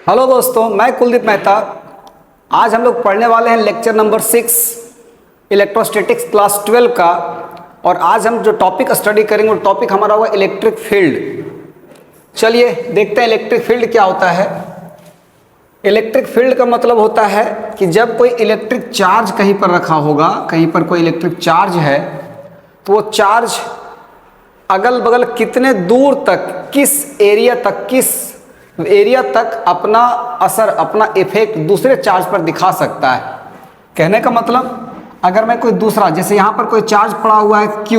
Hello दोस्तों, मैं कुलदीप मेहता। आज हम लोग पढ़ने वाले हैं लेक्चर नंबर 6 इलेक्ट्रोस्टैटिक्स क्लास 12 का। और आज हम जो टॉपिक स्टडी करेंगे वो टॉपिक हमारा होगा इलेक्ट्रिक फील्ड। चलिए देखते हैं इलेक्ट्रिक फील्ड क्या होता है। इलेक्ट्रिक फील्ड का मतलब होता है कि जब कोई इलेक्ट्रिक चार्ज कहीं पर रखा होगा, कहीं पर कोई इलेक्ट्रिक चार्ज है, तो वो चार्ज अगल बगल कितने दूर तक, किस एरिया तक अपना असर, अपना इफेक्ट दूसरे चार्ज पर दिखा सकता है। कहने का मतलब, अगर मैं कोई दूसरा, जैसे यहाँ पर कोई चार्ज पड़ा हुआ है Q,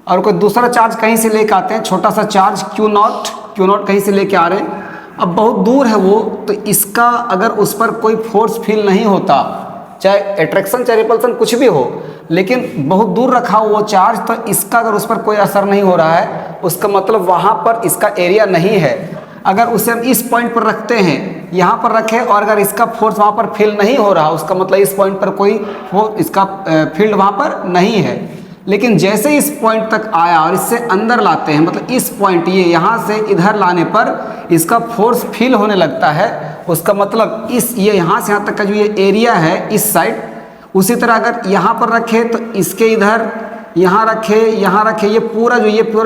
और कोई दूसरा चार्ज कहीं से लेके आते हैं, छोटा सा चार्ज Q0 कहीं से लेके आ रहे हैं, अब बहुत दूर है वो, तो इसका अगर उस पर कोई फोर्स फील नहीं होता, चाहे अट्रैक्शन चाहे रिपल्सन कुछ भी हो, लेकिन बहुत दूर रखा हो वो चार्ज, तो इसका अगर उस पर कोई असर नहीं हो रहा है, उसका मतलब वहाँ पर इसका एरिया नहीं है। अगर उसे हम इस पॉइंट पर रखते हैं, यहाँ पर रखें, और अगर इसका फोर्स वहाँ पर फील नहीं हो रहा, उसका मतलब इस पॉइंट पर कोई इसका फील्ड वहाँ पर नहीं है। लेकिन जैसे इस पॉइंट तक आया और इससे अंदर लाते हैं, मतलब इस पॉइंट, ये यहाँ से इधर लाने पर इसका फोर्स फील होने लगता है। उसका मतलब ये यहाँ से यहाँ तक का जो ये एरिया है इस साइड, उसी तरह अगर यहाँ पर रखे तो इसके इधर, यहाँ रखे, ये पूरा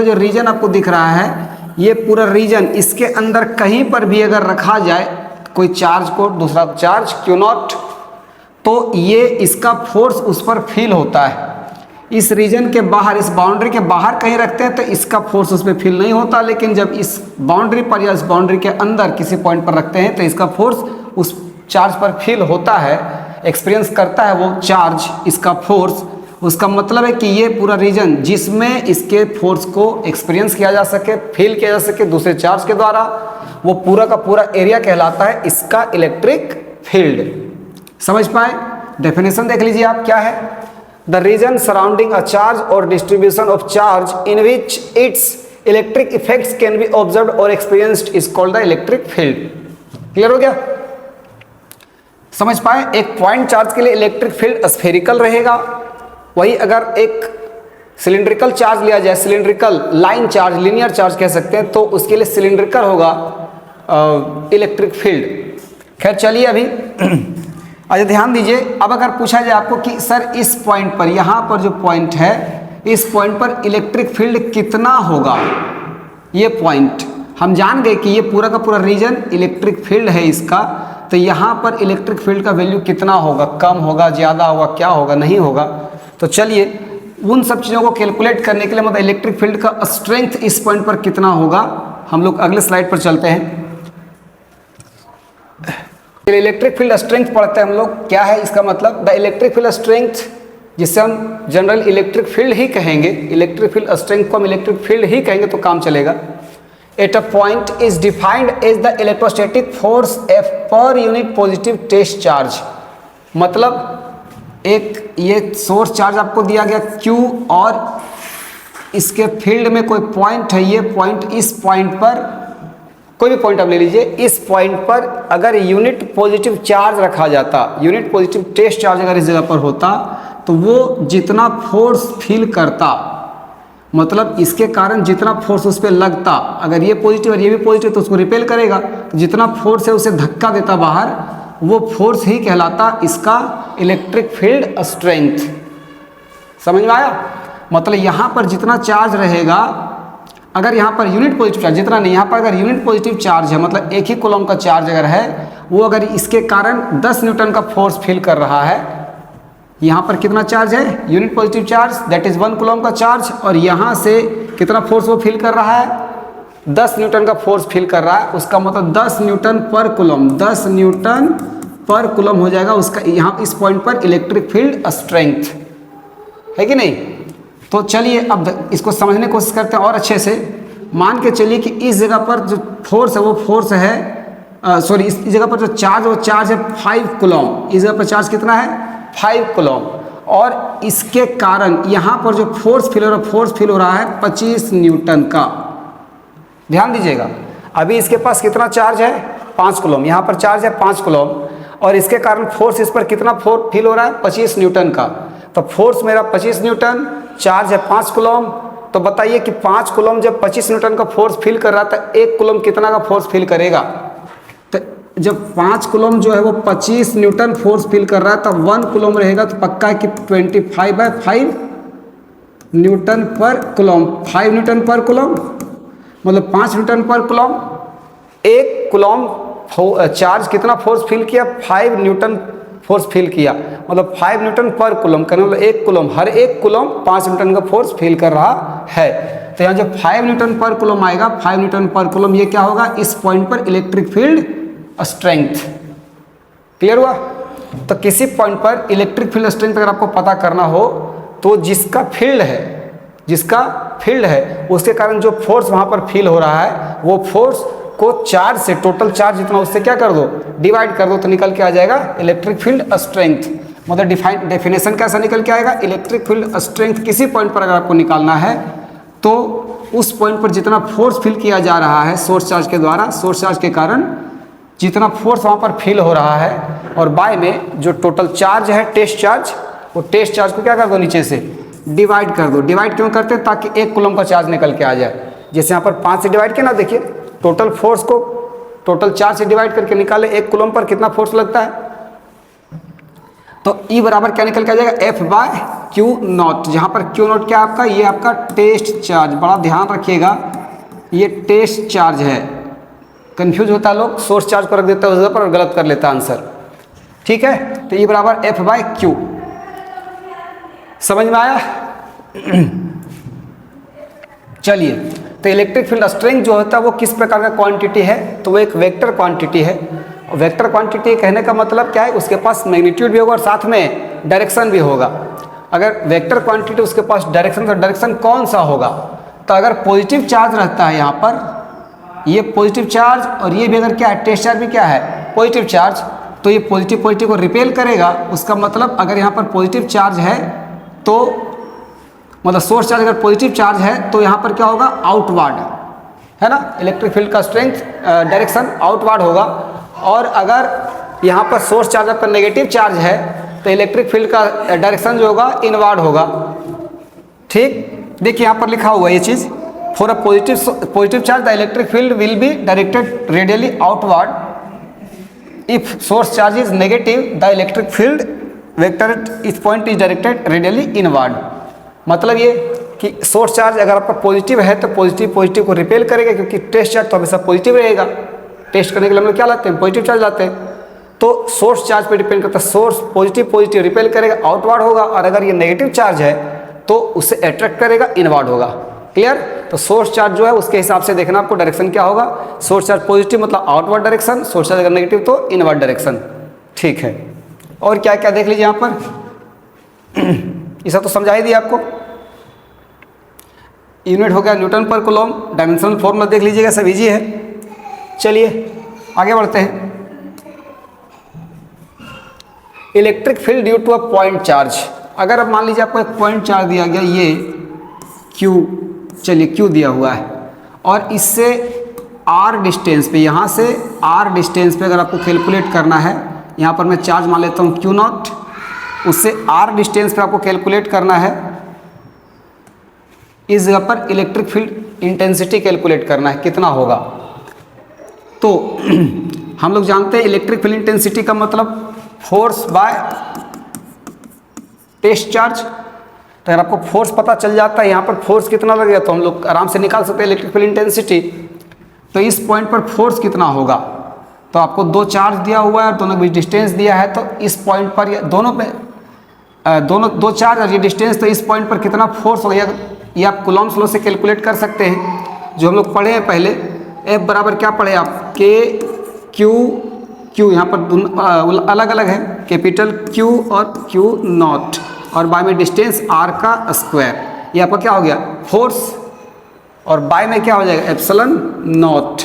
जो रीजन आपको दिख रहा है, ये पूरा रीजन, इसके अंदर कहीं पर भी अगर रखा जाए कोई चार्ज को, दूसरा चार्ज Q0, तो ये इसका फोर्स उस पर फील होता है। इस रीजन के बाहर, इस बाउंड्री के बाहर कहीं रखते हैं तो इसका फोर्स उस पर फील नहीं होता, लेकिन जब इस बाउंड्री पर या इस बाउंड्री के अंदर किसी पॉइंट पर रखते हैं तो इसका फोर्स उस चार्ज पर फील होता है, एक्सपीरियंस करता है वो चार्ज इसका फोर्स। उसका मतलब है कि ये पूरा रीजन जिसमें इसके फोर्स को एक्सपीरियंस किया जा सके, फील किया जा सके दूसरे चार्ज के द्वारा, वो पूरा का पूरा एरिया कहलाता है इसका इलेक्ट्रिक फील्ड। समझ पाए? डेफिनेशन देख लीजिए आप, क्या है? The region surrounding a charge और distribution of charge in which its electric effects can be observed और experienced is called the electric field. Clear हो गया? समझ पाए? एक पॉइंट चार्ज के लिए इलेक्ट्रिक फील्ड स्फेरिकल रहेगा, वही अगर एक सिलिंड्रिकल चार्ज लिया जाए, cylindrical line charge, linear charge कह सकते हैं, तो उसके लिए सिलिंड्रिकल होगा इलेक्ट्रिक फील्ड। खैर चलिए अभी अच्छा ध्यान दीजिए। अब अगर पूछा जाए आपको कि सर इस पॉइंट पर, यहाँ पर जो पॉइंट है, इस पॉइंट पर इलेक्ट्रिक फील्ड कितना होगा, ये पॉइंट हम जान गए कि ये पूरा का पूरा रीजन इलेक्ट्रिक फील्ड है इसका, तो यहाँ पर इलेक्ट्रिक फील्ड का वैल्यू कितना होगा, कम होगा, ज़्यादा होगा, क्या होगा, नहीं होगा। तो चलिए उन सब चीज़ों को कैलकुलेट करने के लिए, मतलब इलेक्ट्रिक फील्ड का स्ट्रेंथ इस पॉइंट पर कितना होगा, हम लोग अगले स्लाइड पर चलते हैं। इलेक्ट्रिक फील्ड स्ट्रेंथ पढ़ते हैं हम लोग। क्या है इसका मतलब? द इलेक्ट्रिक फील्ड स्ट्रेंथ, जिससे हम जनरल इलेक्ट्रिक फील्ड ही कहेंगे, इलेक्ट्रिक फील्ड स्ट्रेंथ को हम इलेक्ट्रिक फील्ड ही कहेंगे तो काम चलेगा। At a point is defined as the electrostatic force F per unit positive test charge. मतलब एक ये सोर्स चार्ज आपको दिया गया Q, और इसके फील्ड में कोई पॉइंट है, ये पॉइंट, इस पॉइंट पर कोई भी पॉइंट आप ले लीजिए, इस पॉइंट पर अगर यूनिट पॉजिटिव चार्ज रखा जाता, यूनिट पॉजिटिव टेस्ट चार्ज अगर इस जगह पर होता, तो वो जितना फोर्स फील करता, मतलब इसके कारण जितना फोर्स उस पर लगता, अगर ये पॉजिटिव और ये भी पॉजिटिव तो उसको रिपेल करेगा, तो जितना फोर्स है उसे धक्का देता बाहर, वो फोर्स ही कहलाता इसका इलेक्ट्रिक फील्ड स्ट्रेंथ। समझ में आया? मतलब यहाँ पर जितना चार्ज रहेगा, अगर यहाँ पर यूनिट पॉजिटिव चार्ज, जितना नहीं, यहाँ पर अगर यूनिट पॉजिटिव चार्ज है, मतलब एक ही कूलम का चार्ज अगर है, वो अगर इसके कारण 10 न्यूटन का फोर्स फील कर रहा है, यहाँ पर कितना चार्ज है, unit positive charge, that is 1 coulomb का चार्ज, और यहाँ से कितना फोर्स वो फील कर रहा है, 10 न्यूटन का फोर्स फील कर रहा है। उसका मतलब 10 न्यूटन पर कूलम, 10 न्यूटन पर कूलम हो जाएगा उसका यहाँ इस पॉइंट पर इलेक्ट्रिक फील्ड स्ट्रेंथ, है कि नहीं? तो चलिए अब इसको समझने की कोशिश करते हैं और अच्छे से। मान के चलिए कि इस जगह पर जो फोर्स है वो फोर्स है, सॉरी, इस जगह पर जो चार्ज, वो चार्ज है 5 कूलम। इस जगह पर चार्ज कितना है? 5 कूलम। और इसके कारण यहाँ पर जो फोर्स फील हो रहा है, फोर्स फील हो रहा है 25 न्यूटन का। ध्यान दीजिएगा, अभी इसके पास कितना चार्ज है? 5 कूलम। यहाँ पर चार्ज है 5 कूलम, और इसके कारण फोर्स इस पर कितना फोर्स फील हो रहा है? 25 न्यूटन का। तो फोर्स मेरा 25 न्यूटन, चार्ज है 5 कूलम, तो बताइए कि 5 कूलम जब 25 न्यूटन का फोर्स फील कर रहा था, 1 कूलम कितना का फोर्स फील करेगा? तो जब 5 कूलम जो है वो 25 न्यूटन फोर्स फील कर रहा है, तब 1 कूलम रहेगा तो पक्का है कि 25/5 न्यूटन पर कूलम, 5 न्यूटन पर कूलम, मतलब 5 न्यूटन पर कूलम। 1 कूलम चार्ज कितना फोर्स फील किया? 5 न्यूटन फोर्स फील किया, मतलब 5 न्यूटन पर कूलम करने मतलब 1 कूलम, हर 1 कूलम 5 न्यूटन का फोर्स फील कर रहा है। तो यहाँ जब 5 न्यूटन पर कूलम आएगा, 5 न्यूटन पर कूलम, ये क्या होगा? इस पॉइंट पर इलेक्ट्रिक फील्ड स्ट्रेंथ। क्लियर हुआ? तो किसी पॉइंट पर इलेक्ट्रिक फील्ड स्ट्रेंथ अगर आपको पता करना हो तो जिसका फील्ड है उसके कारण जो फोर्स वहाँ पर फील हो रहा है, वो फोर्स को चार्ज से, टोटल चार्ज जितना उससे क्या कर दो? डिवाइड कर दो, तो निकल के आ जाएगा इलेक्ट्रिक फील्ड स्ट्रेंथ। मतलब डेफिनेशन कैसा निकल के आएगा? इलेक्ट्रिक फील्ड स्ट्रेंथ किसी पॉइंट पर अगर आपको निकालना है तो उस पॉइंट पर जितना फोर्स फील किया जा रहा है सोर्स चार्ज के द्वारा, सोर्स चार्ज के कारण जितना फोर्स वहाँ पर फील हो रहा है, और बाय में जो टोटल चार्ज है टेस्ट चार्ज, वो टेस्ट चार्ज को क्या कर दो? नीचे से डिवाइड कर दो। डिवाइड क्यों करते हैं? ताकि 1 कूलम का चार्ज निकल के आ जाए। जैसे यहाँ पर 5 से डिवाइड किया ना, देखिए टोटल फोर्स को टोटल चार्ज से डिवाइड करके निकाले 1 कूलम पर कितना फोर्स लगता है, तो E बराबर क्या निकल के आ जाएगा? F/Q0। जहाँ पर Q0 क्या आपका? ये आपका टेस्ट चार्ज, बड़ा ध्यान रखिएगा, ये टेस्ट चार्ज है। कंफ्यूज होता है लोग, सोर्स चार्ज को रख देता है उस जगह पर और गलत कर लेता है आंसर। ठीक है, तो E बराबर F/Q। समझ में आया? चलिए, तो इलेक्ट्रिक फील्ड स्ट्रेंथ जो होता है वो किस प्रकार का क्वांटिटी है? तो वो एक वेक्टर क्वांटिटी है। और वेक्टर क्वांटिटी कहने का मतलब क्या है? उसके पास मैग्नीट्यूड भी होगा और साथ में डायरेक्शन भी होगा। अगर वेक्टर क्वांटिटी उसके पास डायरेक्शन, तो डायरेक्शन कौन सा होगा? तो अगर पॉजिटिव चार्ज रहता है यहाँ पर, ये पॉजिटिव चार्ज, और ये भी अगर क्या है? टेस्ट चार्ज भी क्या है? पॉजिटिव चार्ज, तो ये पॉजिटिव को रिपेल करेगा। उसका मतलब अगर यहाँ पर पॉजिटिव चार्ज है तो मतलब सोर्स चार्ज अगर पॉजिटिव चार्ज है तो यहाँ पर क्या होगा? आउटवर्ड, है ना? इलेक्ट्रिक फील्ड का स्ट्रेंथ डायरेक्शन आउटवर्ड होगा। और अगर यहाँ पर सोर्स चार्ज आपका नेगेटिव चार्ज है तो इलेक्ट्रिक फील्ड का डायरेक्शन जो होगा इनवर्ड होगा। ठीक, देखिए यहाँ पर लिखा हुआ है ये चीज़, for a positive charge the electric field will be directed radially outward. If source charge is negative the electric field vector इस point is directed radially inward. मतलब ये कि सोर्स चार्ज अगर आपका पॉजिटिव है तो पॉजिटिव को रिपेल करेगा, क्योंकि टेस्ट चार्ज तो हमेशा पॉजिटिव रहेगा। टेस्ट करने के लिए हम लोग क्या लाते हैं? पॉजिटिव चार्ज लाते हैं। तो सोर्स चार्ज पे डिपेंड करता है, सोर्स पॉजिटिव रिपेल करेगा, आउटवर्ड होगा, और अगर ये नेगेटिव चार्ज है तो उसे अट्रैक्ट करेगा, इनवर्ड होगा। क्लियर? तो सोर्स चार्ज जो है उसके हिसाब से देखना आपको डायरेक्शन क्या होगा। सोर्स चार्ज पॉजिटिव मतलब आउटवर्ड डायरेक्शन, सोर्स चार्ज अगर नेगेटिव तो इनवर्ड डायरेक्शन। ठीक है, और क्या क्या देख लीजिए यहाँ पर। ये सब तो समझा ही दिया आपको। यूनिट हो गया न्यूटन पर कूलम, डायमेंशनल फॉर्मूला देख लीजिएगा, सब इजी है। चलिए आगे बढ़ते हैं। Electric field due to a point charge. अगर अब मान लीजिए आपको एक पॉइंट चार्ज दिया गया, ये Q, चलिए Q दिया हुआ है, और इससे R डिस्टेंस पे, यहाँ से R डिस्टेंस पे अगर आपको कैलकुलेट करना है, यहाँ पर मैं चार्ज मान लेता हूँ Q0, उससे R डिस्टेंस पे आपको कैलकुलेट करना है। इस जगह पर इलेक्ट्रिक फील्ड इंटेंसिटी कैलकुलेट करना है, कितना होगा। तो हम लोग जानते हैं इलेक्ट्रिक फील्ड इंटेंसिटी का मतलब फोर्स बाय टेस्ट चार्ज। तो अगर आपको फोर्स पता चल जाता है यहाँ पर फोर्स कितना लगेगा तो हम लोग आराम से निकाल सकते हैं इलेक्ट्रिक फील्ड इंटेंसिटी। तो इस पॉइंट पर फोर्स कितना होगा, तो आपको 2 चार्ज दिया हुआ है और दोनों के बीच डिस्टेंस दिया है, तो इस पॉइंट पर दोनों पे दोनों 2 चार्ज और ये डिस्टेंस, तो इस पॉइंट पर कितना फोर्स होगा ये आप कूलॉम्स लॉ से कैलकुलेट कर सकते हैं, जो हम लोग पढ़े हैं पहले। F बराबर क्या पढ़े आप? K Q, यहाँ पर अलग अलग है, कैपिटल Q और Q0, और बाय में डिस्टेंस R का स्क्वायर। ये आपका क्या हो गया? फोर्स, और बाय में क्या हो जाएगा? एप्सिलॉन नॉट,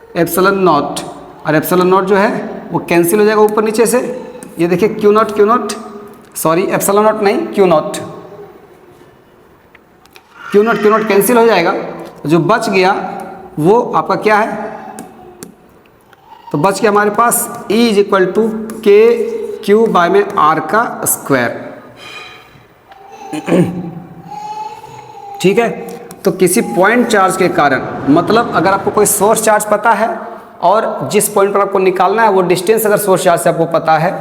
और एप्सिलॉन नॉट जो है वो कैंसिल हो जाएगा ऊपर नीचे से। ये देखिए Q0, सॉरी एप्सिलॉन नॉट नहीं, Q0 कैंसिल हो जाएगा। जो बच गया वो आपका क्या है? तो बच गया हमारे पास E = KQ बाय में R का स्क्वायर। ठीक है, तो किसी पॉइंट चार्ज के कारण, मतलब अगर आपको कोई सोर्स चार्ज पता है और जिस पॉइंट पर आपको निकालना है वो डिस्टेंस अगर सोर्स चार्ज से आपको पता है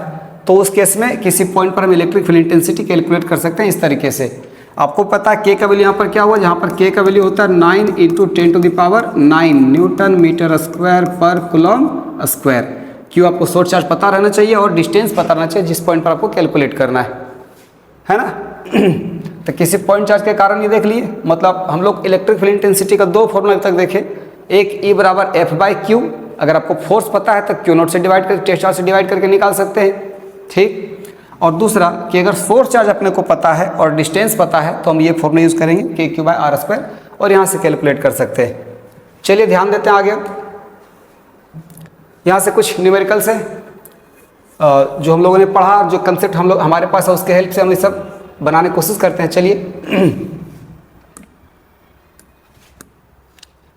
तो उस केस में किसी पॉइंट पर हम इलेक्ट्रिक फील्ड इंटेंसिटी कैलकुलेट कर सकते हैं इस तरीके से। आपको पता है के का वैल्यू यहाँ पर क्या हुआ, जहाँ पर के का वैल्यू होता है 9 × 10⁹ न्यूटन मीटर स्क्वायर पर कूलम स्क्वायर। क्यों, आपको सोर्स चार्ज पता रहना चाहिए और डिस्टेंस पता रहना चाहिए जिस पॉइंट पर आपको कैलकुलेट करना है ना। तो किसी पॉइंट चार्ज के कारण ये देख लिए, मतलब हम लोग इलेक्ट्रिक फील्ड इंटेंसिटी का दो फॉर्मूला अभी तक देखे, एक E बराबर F/Q, अगर आपको फोर्स पता है तो Q0 से डिवाइड करके टेस्ट चार्ज से डिवाइड करके निकाल सकते हैं, ठीक। और दूसरा कि अगर फोर्स चार्ज अपने को पता है और डिस्टेंस पता है तो हम ये फॉर्मूला यूज़ करेंगे KQ/R² और यहाँ से कैलकुलेट कर सकते हैं। चलिए ध्यान देते हैं आगे। यहाँ से कुछ न्यूमेरिकल्स हैं जो हम लोगों ने पढ़ा, जो कंसेप्ट हम लोग हमारे पास है उसके हेल्प से हम ये सब बनाने की कोशिश करते हैं। चलिए,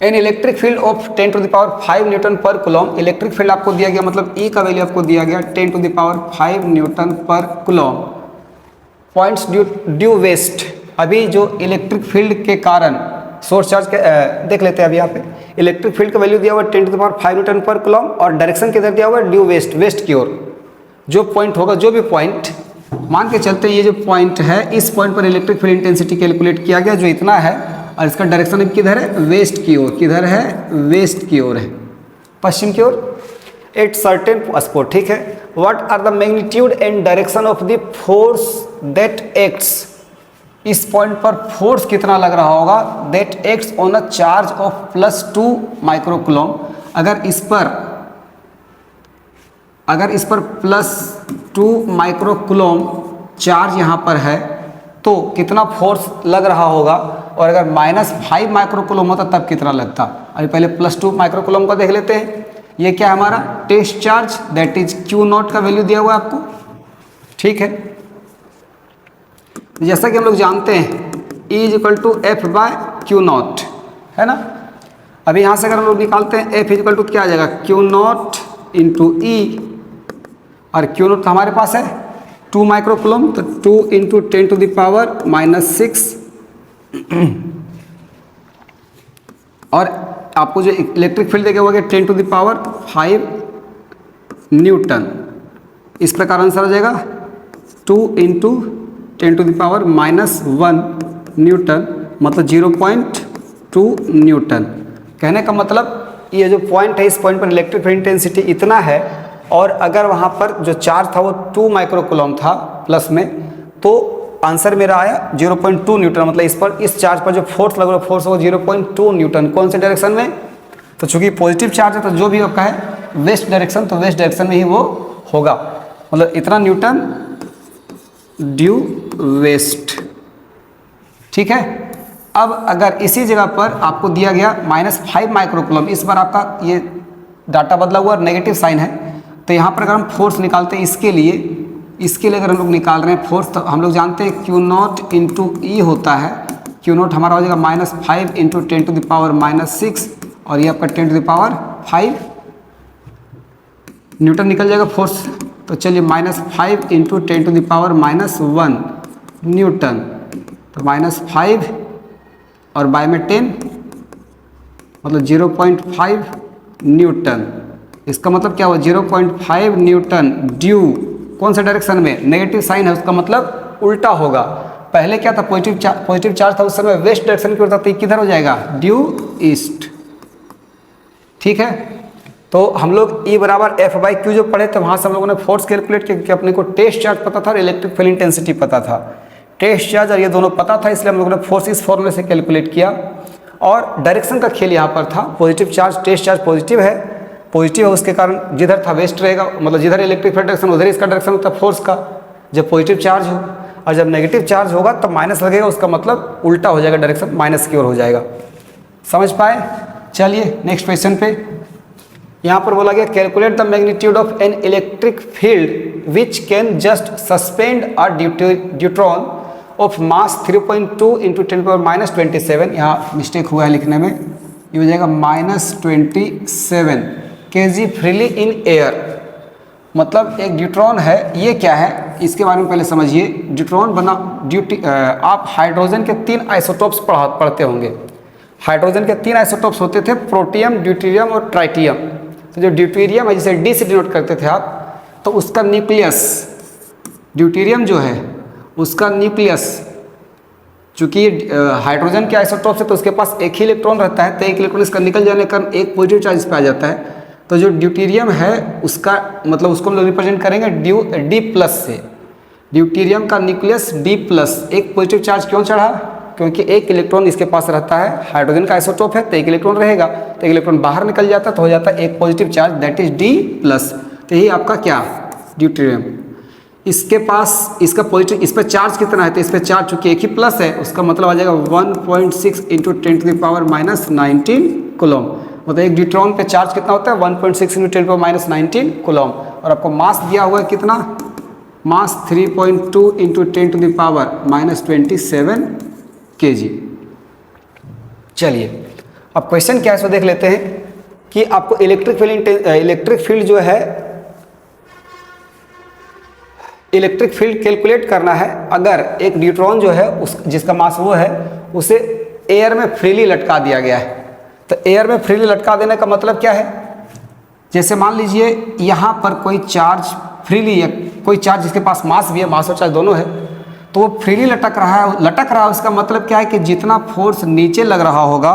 an electric field of 10⁵ Newton पर कूलम, इलेक्ट्रिक फील्ड आपको दिया गया, मतलब E का वैल्यू आपको दिया गया 10⁵ न्यूटन पर कूलम, पॉइंट्स ड्यू वेस्ट। अभी जो इलेक्ट्रिक फील्ड के कारण सोर्स चार्ज के देख लेते हैं। अभी यहाँ पे इलेक्ट्रिक फील्ड का वैल्यू दिया हुआ 10⁵ न्यूटन पर कूलम और डायरेक्शन किधर दिया हुआ है, ड्यू वेस्ट, वेस्ट की ओर। जो पॉइंट होगा, जो भी पॉइंट मान के चलते ये जो पॉइंट है, इस पॉइंट पर इलेक्ट्रिक फील्ड इंटेंसिटी कैलकुलेट किया गया जो इतना है, और इसका डायरेक्शन किधर है, वेस्ट की ओर। किधर है, वेस्ट की ओर है, पश्चिम की ओर, एट सर्टेन स्पॉट, ठीक है। What are the magnitude and direction of the force that acts, इस पॉइंट पर फोर्स कितना लग रहा होगा, that acts on a charge of +2 microcoulomb. अगर इस पर +2 माइक्रोकूलम चार्ज यहाँ पर है तो कितना फोर्स लग रहा होगा, और अगर -5 माइक्रोकूलम होता तब कितना लगता। अभी पहले +2 माइक्रोकूलम को देख लेते हैं। ये क्या है हमारा test charge, that is Q0 का वैल्यू दिया हुआ है आपको, ठीक है। जैसा कि हम लोग जानते हैं E = F/Q0 है ना। अभी यहाँ से अगर हम लोग निकालते हैं F = क्या आ जाएगा, Q0 × E, और Q0 तो हमारे पास है 2 माइक्रोकूलम, तो 2 × 10⁻⁻⁶ और आपको जो इलेक्ट्रिक फील्ड देगा वो 10⁵ न्यूटन। इस प्रकार आंसर आ जाएगा 2 × 10⁻⁻1 न्यूटन, मतलब 0.2 न्यूटन। कहने का मतलब ये जो पॉइंट है, इस पॉइंट पर इलेक्ट्रिक फील्ड इंटेंसिटी इतना है, और अगर वहाँ पर जो चार्ज था वो 2 माइक्रोकूलम था प्लस में, तो आंसर मेरा आया 0.2 न्यूटन। मतलब इस चार्ज पर जो फोर्स लग रहा है, फोर्स होगा 0.2 न्यूटन। कौन से डायरेक्शन में, तो चूंकि पॉजिटिव चार्ज है तो जो भी आपका है वेस्ट डायरेक्शन, तो वेस्ट डायरेक्शन में ही वो होगा, मतलब इतना न्यूटन ड्यू वेस्ट, ठीक है। अब अगर इसी जगह पर आपको दिया गया -5 माइक्रोकूलम, इस बार आपका ये डाटा बदला हुआ, नेगेटिव साइन है, तो यहाँ पर अगर हम फोर्स निकालते हैं इसके लिए अगर हम लोग निकाल रहे हैं फोर्स, तो हम लोग जानते हैं Q0 × E होता है। Q0 हमारा हो जाएगा -5 × 10⁻⁻⁶, और ये आपका 10⁵ न्यूटन निकल जाएगा फोर्स। तो चलिए -5 × 10⁻⁻1 न्यूटन, तो -5 और बाय में 10, मतलब 0.5 न्यूटन। इसका मतलब क्या हुआ, 0.5 न्यूटन ड्यू कौन से डायरेक्शन में, नेगेटिव साइन है, उसका मतलब उल्टा होगा। पहले क्या था, पॉजिटिव चार्ज था, उस समय वेस्ट डायरेक्शन की ओर था, तो किधर हो जाएगा, ड्यू ईस्ट, ठीक है। तो हम लोग E = F/Q जो पढ़े थे, वहाँ से हम लोगों ने फोर्स कैलकुलेट किया, क्योंकि अपने को टेस्ट चार्ज पता था और इलेक्ट्रिक फील्ड इंटेंसिटी पता था। टेस्ट चार्ज और ये दोनों पता था, इसलिए हम लोगों ने फोर्स इस फॉर्मूले से कैलकुलेट किया। और डायरेक्शन का खेल यहाँ पर था, positive charge, test charge positive है, उसके कारण जिधर था वेस्ट रहेगा, मतलब जिधर इलेक्ट्रिक फील्ड डायरेक्शन उधर इसका डायरेक्शन होता है फोर्स का, जब पॉजिटिव चार्ज हो। और जब नेगेटिव चार्ज होगा तब माइनस लगेगा, उसका मतलब उल्टा हो जाएगा, डायरेक्शन माइनस की ओर हो जाएगा। समझ पाए। चलिए नेक्स्ट क्वेश्चन पे, यहाँ पर बोला गया calculate the magnitude of an electric field which can just suspend a deuteron of mass 3.2 × 10⁻27। यहाँ मिस्टेक हुआ है लिखने में, ये हो जाएगा -27 kg फ्रीली इन एयर। मतलब एक ड्यूट्रॉन है, ये क्या है इसके बारे में पहले समझिए। ड्यूट्रॉन बना आप हाइड्रोजन के 3 आइसोटोप्स पढ़ते होंगे। हाइड्रोजन के 3 आइसोटोप्स होते थे, प्रोटियम, ड्यूटेरियम और ट्राइटियम। तो जो ड्यूटेरियम है, जिसे डी से डिनोट करते थे आप, तो उसका न्यूक्लियस, ड्यूटेरियम जो है उसका न्यूक्लियस, चूंकि हाइड्रोजन के आइसोटोप से तो उसके पास एक ही इलेक्ट्रॉन रहता है, तो एक इलेक्ट्रॉन इसका निकल जाने के कारण एक पॉजिटिव चार्ज इस पर आ जाता है। तो जो ड्यूटेरियम है उसका मतलब उसको हम लोग रिप्रेजेंट करेंगे डी प्लस से। ड्यूटेरियम का न्यूक्लियस डी प्लस, एक पॉजिटिव चार्ज क्यों चढ़ा? क्योंकि एक इलेक्ट्रॉन इसके पास रहता है, हाइड्रोजन का आइसोटोप है तो एक इलेक्ट्रॉन रहेगा, तो एक इलेक्ट्रॉन बाहर निकल जाता है तो हो जाता है एक positive charge, that is D plus. तो यही आपका क्या, ड्यूटेरियम। इसके पास इसका पॉजिटिव, इस पर चार्ज कितना है? तो इस पर चार्ज चूंकि एक ही प्लस है, उसका मतलब आ जाएगा 1.6 इंटू 10⁻⁻19 कूलम। मतलब एक ड्यूट्रॉन पे चार्ज कितना होता है? 1.6 इंटू 10⁻19 कूलम। और आपको मास दिया हुआ है कितना? मास 3.2 इंटू 10⁻⁻27 kg। चलिए अब क्वेश्चन क्या है इसको देख लेते हैं कि आपको इलेक्ट्रिक फील्ड जो है, इलेक्ट्रिक फील्ड कैलकुलेट करना है अगर एक न्यूट्रॉन जो है उस जिसका मास वो है उसे एयर में फ्रीली लटका दिया गया है। तो एयर में फ्रीली लटका देने का मतलब क्या है? जैसे मान लीजिए यहाँ पर कोई चार्ज फ्रीली, कोई चार्ज जिसके पास मास भी है, मास और चार्ज दोनों है, तो वो फ्रीली लटक रहा है। उसका मतलब क्या है कि जितना फोर्स नीचे लग रहा होगा,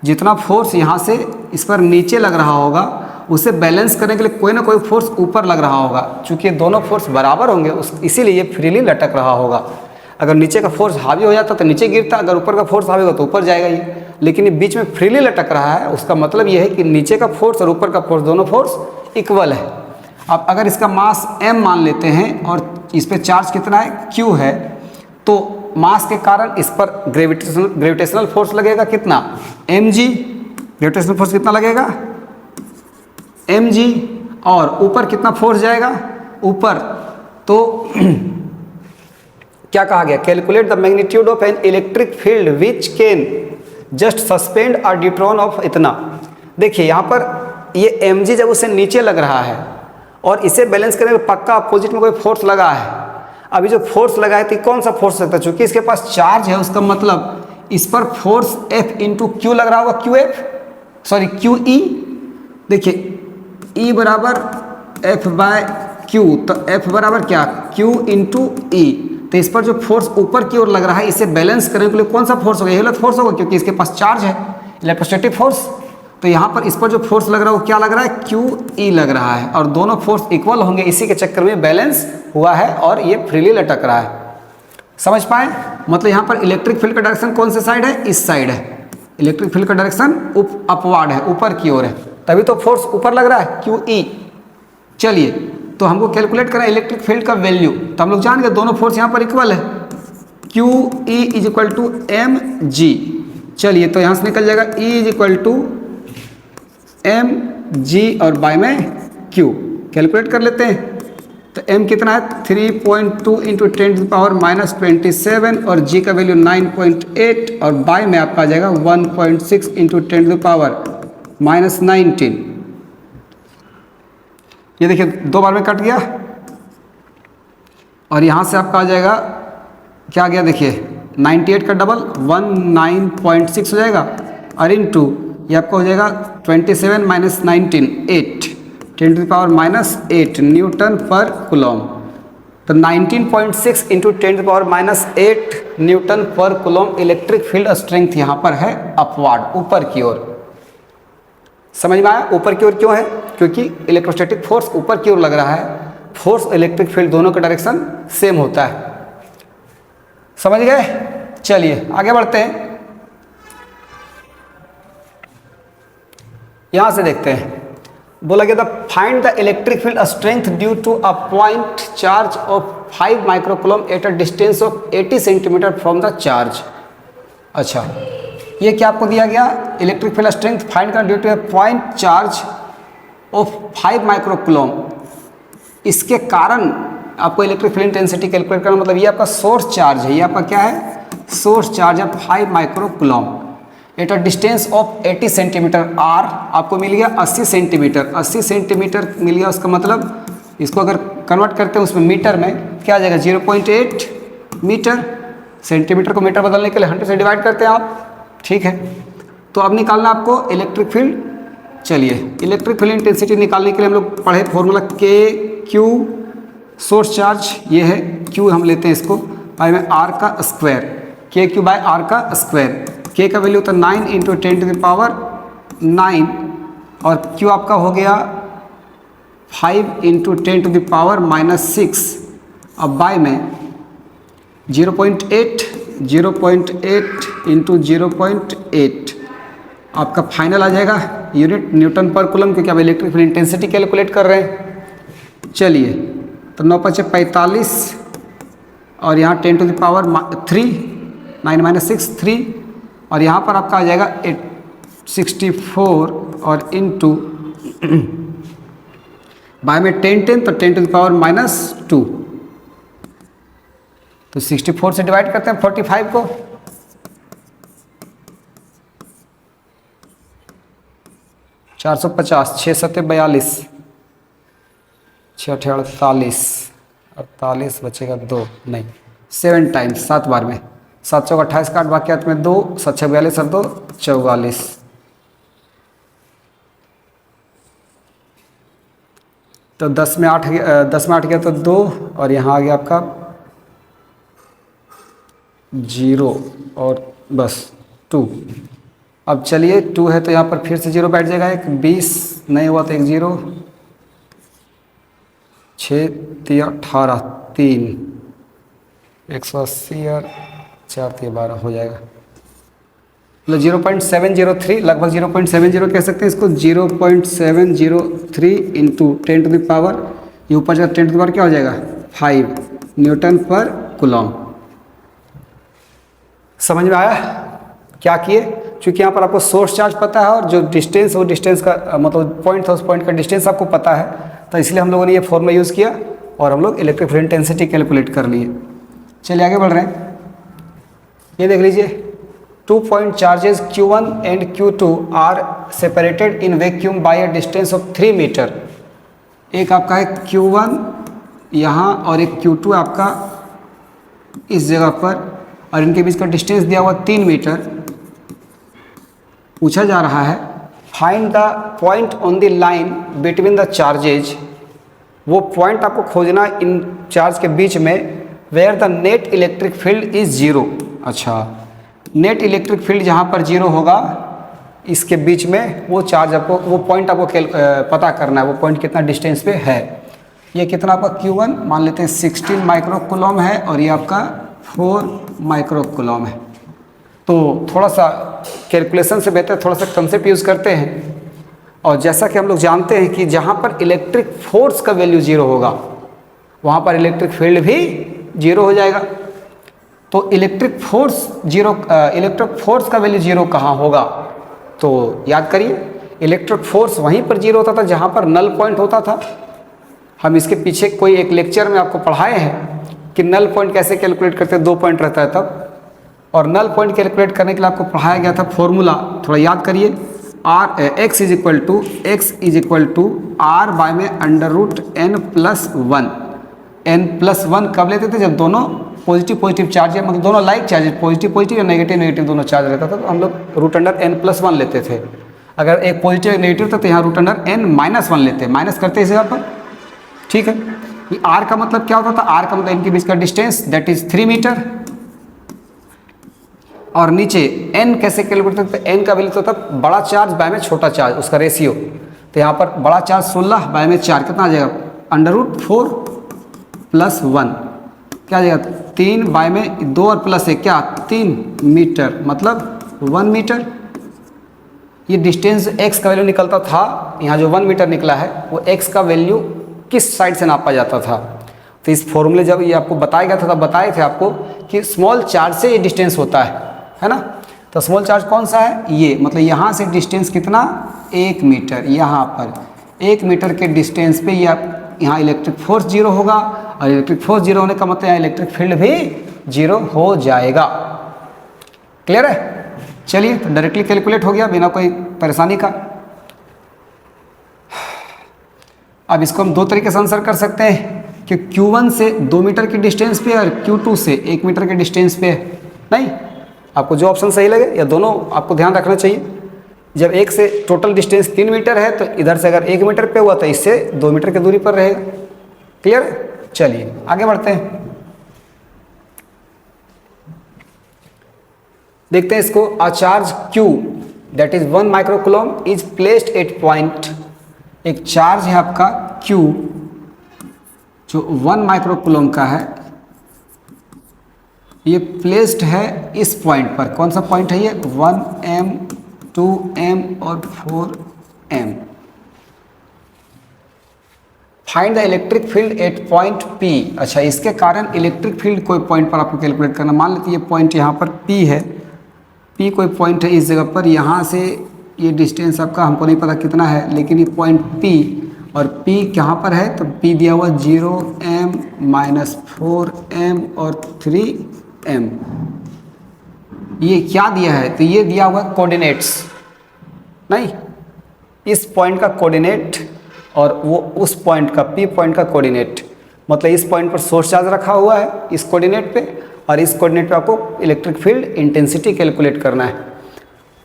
जितना फोर्स यहाँ से इस पर नीचे लग रहा होगा, उसे बैलेंस करने के लिए कोई ना कोई फोर्स ऊपर लग रहा होगा। चूंकि दोनों फोर्स बराबर होंगे इसीलिए ये फ्रीली लटक रहा होगा। अगर नीचे का फोर्स हावी हो जाता तो नीचे गिरता, अगर ऊपर का फोर्स हावी होगा तो ऊपर जाएगा ये। लेकिन ये बीच में फ्रीली लटक रहा है, उसका मतलब ये है कि नीचे का फोर्स और ऊपर का फोर्स दोनों फोर्स इक्वल है। अब अगर इसका मास m मान लेते हैं और इस पर चार्ज कितना है? q है, तो मास के कारण इस पर ग्रेविटेशनल फोर्स लगेगा कितना? mg। ग्रेविटेशनल फोर्स कितना लगेगा? mg। और ऊपर कितना फोर्स जाएगा? ऊपर। तो क्या कहा गया? Calculate the magnitude of an electric field which can just suspend a neutron of इतना। देखिए यहाँ पर ये mg जब उसे नीचे लग रहा है और इसे बैलेंस करने में पक्का अपोजिट में कोई फोर्स लगा है। अभी जो फोर्स लगा है तो कौन सा फोर्स लगता है? चूंकि इसके पास चार्ज है, उसका मतलब इस पर फोर्स F इंटू क्यू लग रहा होगा, QE। देखिए E बराबर F बाय Q, तो F बराबर क्या? Q into E। तो इस पर जो फोर्स ऊपर की ओर लग रहा है, इसे बैलेंस करने के लिए कौन सा फोर्स होगा? ये फोर्स होगा, क्योंकि इसके पास चार्ज है, इलेक्ट्रोस्टैटिक फोर्स। तो यहाँ पर इस पर जो फोर्स लग रहा है वो क्या लग रहा है? QE लग रहा है। और दोनों फोर्स इक्वल होंगे, इसी के चक्कर में बैलेंस हुआ है और ये फ्रीली लटक रहा है। समझ पाए? मतलब यहाँ पर इलेक्ट्रिक फील्ड का डायरेक्शन कौन से साइड है? इस साइड है। इलेक्ट्रिक फील्ड का डायरेक्शन अपवार्ड है, ऊपर की ओर है, तभी तो फोर्स ऊपर लग रहा है, QE। चलिए तो हमको कैलकुलेट करना है इलेक्ट्रिक फील्ड का वैल्यू। तो हम लोग जान गए दोनों फोर्स यहाँ पर इक्वल है, QE is equal to mg। चलिए तो यहाँ से निकल जाएगा E is equal to mg और बाय में Q। कैलकुलेट कर लेते हैं। तो m कितना है? 3.2 इंटू 10⁻⁻27 और g का वैल्यू 9.8 और बाय में आपका आ जाएगा 1.6 इंटू 10⁻⁻19। ये देखिए 2 बार में कट गया और यहाँ से आपका आ जाएगा क्या आ गया? देखिए 98 का डबल 19.6 हो जाएगा और इंटू ये आपका हो जाएगा 27 माइनस 19 8 10⁻⁻8 न्यूटन पर कूलम। तो 19.6 इंटू 10⁻⁻8 न्यूटन पर कूलम इलेक्ट्रिक फील्ड स्ट्रेंथ यहाँ पर है अपवार्ड, ऊपर की ओर। समझ में आया? ऊपर की ओर क्यों है? क्योंकि इलेक्ट्रोस्टैटिक फोर्स ऊपर की ओर लग रहा है, फोर्स इलेक्ट्रिक फील्ड दोनों का डायरेक्शन सेम होता है। समझ गए? चलिए आगे बढ़ते हैं। यहां से देखते हैं, बोला गया था find the electric field strength due to a point charge of 5 microcoulomb at a distance of 80 centimetre from the charge. अच्छा, ये क्या आपको दिया गया? इलेक्ट्रिक फील्ड स्ट्रेंथ फाइंड करना due to a point charge of 5 microcoulomb. इसके कारण आपको इलेक्ट्रिक फील्ड इंटेंसिटी कैलकुलेट करना, मतलब ये आपका सोर्स चार्ज है, ये आपका क्या है? सोर्स चार्ज है 5 microcoulomb at a distance of 80 centimetre. R आपको मिल गया 80 सेंटीमीटर, 80 सेंटीमीटर मिल गया। उसका मतलब इसको अगर कन्वर्ट करते हैं उसमें मीटर में क्या आ जाएगा? 0.8 मीटर। सेंटीमीटर को मीटर बदलने के लिए 100 से डिवाइड करते हैं आप, ठीक है। तो अब निकालना आपको इलेक्ट्रिक फील्ड चलिए इलेक्ट्रिक फील्ड इंटेंसिटी निकालने के लिए हम लोग पढ़े फॉर्मूला के क्यू सोर्स चार्ज ये है, क्यू हम लेते हैं इसको बाय में आर का स्क्वायर, के क्यू बाय आर का स्क्वायर। के का वैल्यू होता है 9 इंटू 10 टू द पावर 9 और क्यू आपका हो गया 5 इंटू 10 टू द पावर -6। अब बाय में 0.8 इंटू 0.8 आपका फाइनल आ जाएगा यूनिट न्यूटन पर कूलम, क्योंकि आप इलेक्ट्रिक फील्ड इंटेंसिटी कैलकुलेट कर रहे हैं। चलिए तो 9 × 5 = 45 और यहाँ 10 टू द पावर 3, 9 - 6 3 और यहाँ पर आपका आ जाएगा 64 और इंटू बाय में 10 तो 10 टू द पावर -2 तो 64 से डिवाइड करते हैं 45 को, 450, 6 × 7 = 42, 6 × 8 = 48, 48 बचेगा 2 नहीं 7 टाइम्स 7 बार में 7 × 4 = 28 का 8 वाक्यात में 2 7 × 6 = 42 और 2 44। तो 10 में 8 गया तो 2 और यहाँ आ गया आपका 0 और बस 2। अब चलिए 2 है तो यहाँ पर फिर से 0 बैठ जाएगा, एक 20 नहीं हुआ तो एक 0, 6 × 18 3, 180 और 4 × 12 हो जाएगा, मतलब 0.703 लगभग 0.70 कह सकते हैं इसको, 0.703 इंटू 10 टू द पावर ये ऊपर जाएगा 10 टू द पावर क्या हो जाएगा 5 न्यूटन पर कूलम। समझ में आया क्या किए? क्योंकि यहाँ पर आपको सोर्स चार्ज पता है और जो डिस्टेंस वो डिस्टेंस का मतलब पॉइंट था उस पॉइंट का डिस्टेंस आपको पता है, तो इसलिए हम लोगों ने ये फॉर्मूला यूज़ किया और हम लोग इलेक्ट्रिक फील्ड इंटेंसिटी कैलकुलेट कर लिए। चलिए आगे बढ़ रहे हैं, ये देख लीजिए 2 point charges Q1 and Q2 are separated in vacuum by a distance of 3 metre. एक आपका है Q1 यहाँ और एक Q2 आपका इस जगह पर और इनके बीच का डिस्टेंस दिया हुआ 3 मीटर। पूछा जा रहा है find the point on the line between the charges, वो पॉइंट आपको खोजना इन चार्ज के बीच में where the net electric field is 0। अच्छा, नेट इलेक्ट्रिक फील्ड जहाँ पर 0 होगा इसके बीच में वो चार्ज आपको वो पॉइंट आपको पता करना है, वो पॉइंट कितना डिस्टेंस पे है। ये कितना आपका Q1 मान लेते हैं 16 माइक्रो कूलम है और ये आपका 4 माइक्रो कूलम है। तो थोड़ा सा कैलकुलेशन से बेहतर थोड़ा सा कंसेप्ट यूज़ करते हैं। और जैसा कि हम लोग जानते हैं कि जहाँ पर इलेक्ट्रिक फोर्स का वैल्यू 0 होगा वहाँ पर इलेक्ट्रिक फील्ड भी 0 हो जाएगा। तो इलेक्ट्रिक फोर्स का वैल्यू 0 कहाँ होगा? तो याद करिए इलेक्ट्रिक फोर्स वहीं पर 0 होता था जहाँ पर नल पॉइंट होता था। हम इसके पीछे कोई एक लेक्चर में आपको पढ़ाए हैं कि नल पॉइंट कैसे कैलकुलेट करते हैं, 2 पॉइंट रहता है तब। और नल पॉइंट कैलकुलेट करने के लिए आपको पढ़ाया गया था फॉर्मूला, थोड़ा याद करिए, x is equal to r by में √n+1। n+1 कब लेते थे? जब दोनों पॉजिटिव चार्ज है, मतलब दोनों लाइक चार्ज, पॉजिटिव या नेगेटिव दोनों चार्ज रहता था, तो हम लोग √n+1 लेते थे। अगर एक पॉजिटिव या नेगेटिव था तो यहाँ √n-1 लेते, माइनस करते इस जगह पर। ठीक है, ये r का मतलब क्या होता था? r का मतलब इनके बीच का डिस्टेंस दैट इज 3 मीटर। और नीचे n कैसे कैलकुलेट करते? n का वैल्यू होता था बड़ा चार्ज बाय में छोटा चार्ज, उसका रेशियो। तो यहाँ पर बड़ा चार्ज 16 बाय में 4 कितना आ जाएगा? √4+1 क्या आ जाएगा? 3 बाय में 2 और प्लस 1 क्या? 3 मीटर, मतलब 1 मीटर। ये डिस्टेंस x का वैल्यू निकलता था, यहाँ जो 1 मीटर निकला है वो x का वैल्यू किस साइड से नापा जाता था? तो इस फॉर्मूले जब ये आपको बताया गया था तब बताए थे आपको कि स्मॉल चार्ज से ये डिस्टेंस होता है ना। तो स्मॉल चार्ज कौन सा है? ये, मतलब यहाँ से डिस्टेंस कितना? 1 मीटर। यहाँ पर 1 मीटर के डिस्टेंस पे यहाँ इलेक्ट्रिक फोर्स 0 होगा और इलेक्ट्रिक फोर्स 0 होने का मतलब यहाँ इलेक्ट्रिक फील्ड भी 0 हो जाएगा। क्लियर है? चलिए तो डायरेक्टली कैलकुलेट हो गया बिना कोई परेशानी का। अब इसको हम 2 तरीके से आंसर कर सकते हैं कि Q1 से 2 मीटर की डिस्टेंस पे और Q2 से 1 मीटर के डिस्टेंस पे। नहीं, आपको जो ऑप्शन सही लगे या दोनों आपको ध्यान रखना चाहिए। जब एक से टोटल डिस्टेंस 3 मीटर है तो इधर से अगर 1 मीटर पे हुआ तो इससे 2 मीटर की दूरी पर रहेगा। क्लियर? चलिए आगे बढ़ते हैं, देखते हैं इसको। अ charge Q that is 1 microcoulomb is placed at point, एक चार्ज है आपका Q जो 1 माइक्रोकूलम का है, ये प्लेस्ड है इस पॉइंट पर। कौन सा पॉइंट है ये? 1m 2m और 4m। Find the electric field at point P। अच्छा, इसके कारण इलेक्ट्रिक फील्ड कोई पॉइंट पर आपको कैलकुलेट करना। मान लेते ये पॉइंट यहाँ पर P है, P कोई पॉइंट है इस जगह पर, यहाँ से ये डिस्टेंस आपका हमको नहीं पता कितना है, लेकिन ये पॉइंट P, और P कहाँ पर है? तो P दिया हुआ 0m -4m और 3m। ये क्या दिया है? तो ये दिया हुआ कोऑर्डिनेट्स, नहीं, इस पॉइंट का कोऑर्डिनेट और वो उस पॉइंट का P पॉइंट का कोऑर्डिनेट। मतलब इस पॉइंट पर सोर्स चार्ज रखा हुआ है इस कोऑर्डिनेट पे, और इस कोऑर्डिनेट पे आपको इलेक्ट्रिक फील्ड इंटेंसिटी कैलकुलेट करना है।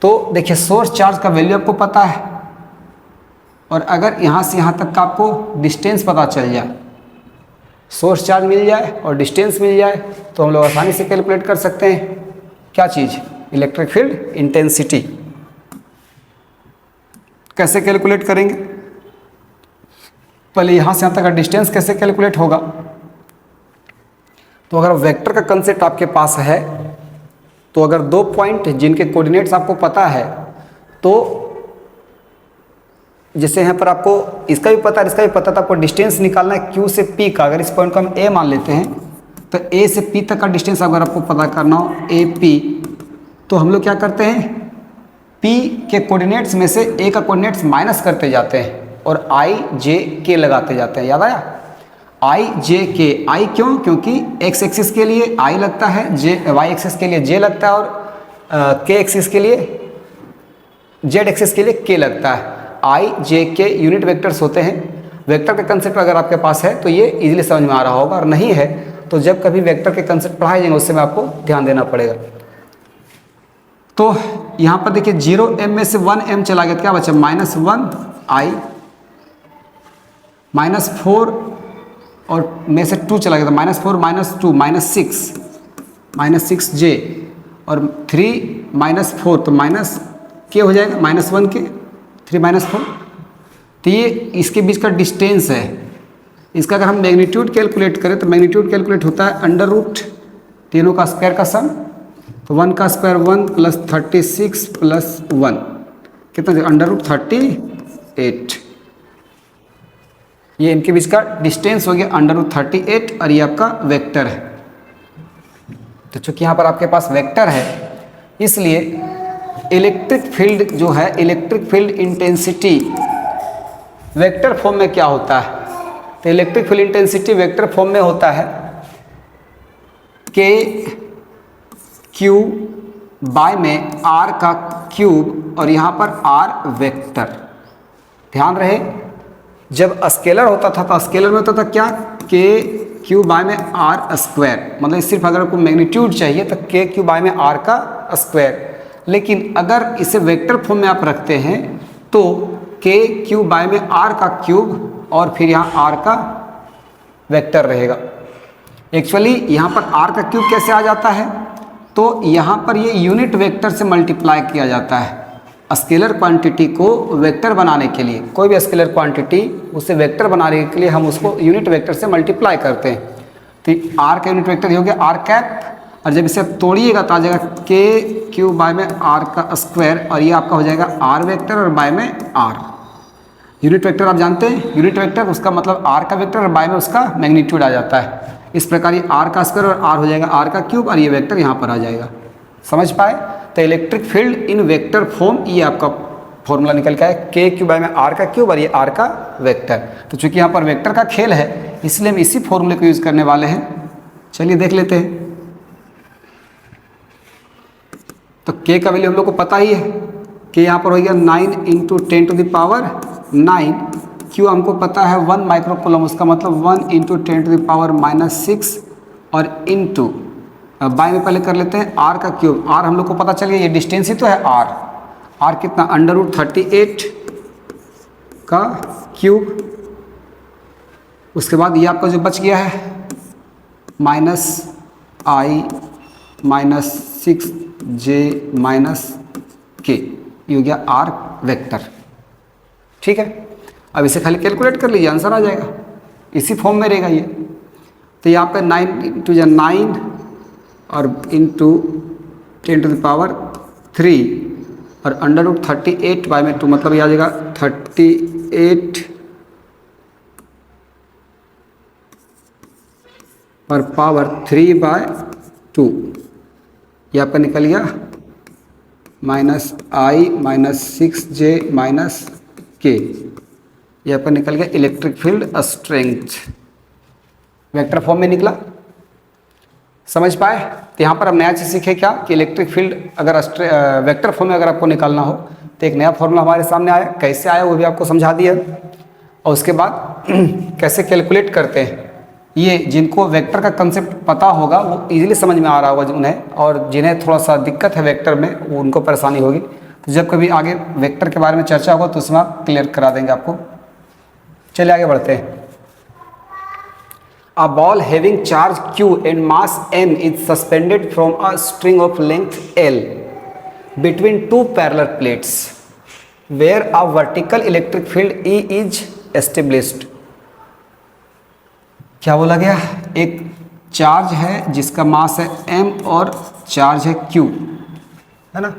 तो देखिए सोर्स चार्ज का वैल्यू आपको पता है, और अगर यहाँ से यहाँ तक का आपको डिस्टेंस पता चल जाए, सोर्स चार्ज मिल जाए और डिस्टेंस मिल जाए, तो हम लोग आसानी से कैलकुलेट कर सकते हैं क्या चीज़? Electric field intensity. कैसे कैलकुलेट करेंगे? पहले यहाँ से यहाँ तक का डिस्टेंस कैसे कैलकुलेट होगा? तो अगर वेक्टर का कंसेप्ट आपके पास है, तो अगर दो पॉइंट जिनके कोऑर्डिनेट्स आपको पता है, तो जैसे यहाँ पर आपको इसका भी पता है, इसका भी पता था, आपको डिस्टेंस निकालना है Q से P का। अगर इस पॉइंट को हम A मान लेते हैं, तो A से P तक का डिस्टेंस अगर आपको पता करना हो AP, तो हम लोग क्या करते हैं? P के कोऑर्डिनेट्स में से A का कोऑर्डिनेट्स माइनस करते जाते हैं और I J K लगाते जाते हैं। याद आया? I J K। I क्यों? क्योंकि X एक्सिस के लिए I लगता है, Y एक्सिस के लिए J लगता है, और K एक्सिस के लिए, Z एक्सिस के लिए K लगता है। I J K unit vectors होते हैं। वेक्टर का कंसेप्ट अगर आपके पास है तो ये इजीली समझ में आ रहा होगा, और नहीं है तो जब कभी वेक्टर के कंसेप्ट पढ़ाए जाएंगे उससे में आपको ध्यान देना पड़ेगा। तो यहाँ पर देखिए 0m में से 1m चला गया, क्या बचा? -1i, -4 और में से 2 चला गया था, -4 -2 -6j, और 3 -4 तो माइनस के हो जाएगा, -1 के 3 -4। तो ये इसके बीच का डिस्टेंस है। इसका अगर हम मैग्नीट्यूड कैलकुलेट करें तो मैग्नीट्यूड कैलकुलेट होता है √ तीनों का स्क्वायर का सम। तो 1 का स्क्वायर 1 + 36 + 1 कितना? √38। ये इनके बीच का डिस्टेंस हो गया √38, और ये आपका वेक्टर है। तो चूंकि यहाँ पर आपके पास वेक्टर है, इसलिए इलेक्ट्रिक फील्ड जो है, electric field intensity vector form में क्या होता है? तो electric field intensity vector form में होता है KQ बाय में R का क्यूब, और यहाँ पर R वेक्टर। ध्यान रहे, जब स्केलर होता था तो स्केलर में होता था क्या? KQ बाय में R स्क्वायर। मतलब सिर्फ अगर आपको मैग्नीट्यूड चाहिए तो KQ बाय में R का स्क्वायर। लेकिन अगर इसे वेक्टर फॉर्म में आप रखते हैं तो KQ बाय में R का क्यूब, और फिर यहाँ R का वेक्टर रहेगा। एक्चुअली यहाँ पर R का क्यूब कैसे आ जाता है? तो यहाँ पर ये यूनिट वेक्टर से मल्टीप्लाई किया जाता है। स्केलर क्वांटिटी को वेक्टर बनाने के लिए, कोई भी स्केलर क्वांटिटी उसे वेक्टर बनाने के लिए हम उसको यूनिट वेक्टर से मल्टीप्लाई करते हैं। तो R का यूनिट वेक्टर हो गया R कैप, और जब इसे आप तोड़िएगा तो आ जाएगा KQ बाय में R का स्क्वायर, और ये आपका हो जाएगा R वेक्टर और बाय में R। यूनिट वेक्टर आप जानते हैं, यूनिट वेक्टर उसका मतलब R का वेक्टर और बाय में उसका मैग्नीट्यूड आ जाता है। इस प्रकार ये R का स्क्वायर और R हो जाएगा R का क्यूब, और ये वेक्टर यहाँ पर आ जाएगा। समझ पाए? तो इलेक्ट्रिक फील्ड इन वेक्टर फॉर्म, ये आपका फॉर्मूला निकल के है KQ बाय में R का क्यूब, और ये R का वेक्टर। तो चूंकि यहाँ पर वेक्टर का खेल है, इसलिए हम इसी फॉर्मूले को यूज़ करने वाले हैं। चलिए देख लेते हैं। तो K का वैल्यू हम लोग को पता ही है कि यहाँ पर हो गया 9 × 10⁹ Q हमको पता है 1 माइक्रोकूलम, उसका मतलब 1 × 10⁻⁻6, और इंटू बाय में पहले कर लेते हैं R का क्यूब। R हम लोग को पता चल गया, ये डिस्टेंस ही तो है R। आर कितना √38 का क्यूब, उसके बाद ये आपका जो बच गया है -i -6j -k, ये हो गया आर वेक्टर। ठीक है, अब इसे खाली कैलकुलेट कर लीजिए, आंसर आ जाएगा, इसी फॉर्म में रहेगा ये। तो यहाँ पे 9 × 9 और इंटू 10⁻³ और √38/2 मतलब ये आ जाएगा 38 पर पावर 3/2, ये आपका निकल गया -i -6j -k, ये आपका निकल गया electric field strength, vector form में निकला। समझ पाए? तो यहाँ पर हम नया चीज़ सीखे क्या कि इलेक्ट्रिक फील्ड अगर वेक्टर फॉर्म में अगर आपको निकालना हो तो एक नया फॉर्मूला हमारे सामने आया, कैसे आया वो भी आपको समझा दिया, और उसके बाद कैसे कैलकुलेट करते हैं। ये जिनको वेक्टर का कंसेप्ट पता होगा वो इजीली समझ में आ रहा होगा उन्हें, और जिन्हें थोड़ा सा दिक्कत है वेक्टर में वो उनको परेशानी होगी। तो जब कभी आगे वेक्टर के बारे में चर्चा होगा तो उसमें आप क्लियर करा देंगे आपको। चलिए आगे बढ़ते हैं। A ball having charge q and mass n is suspended from a string of length L between two parallel plates where a vertical electric field E is established। क्या बोला गया? एक चार्ज है जिसका मास है m और चार्ज है q, है ना।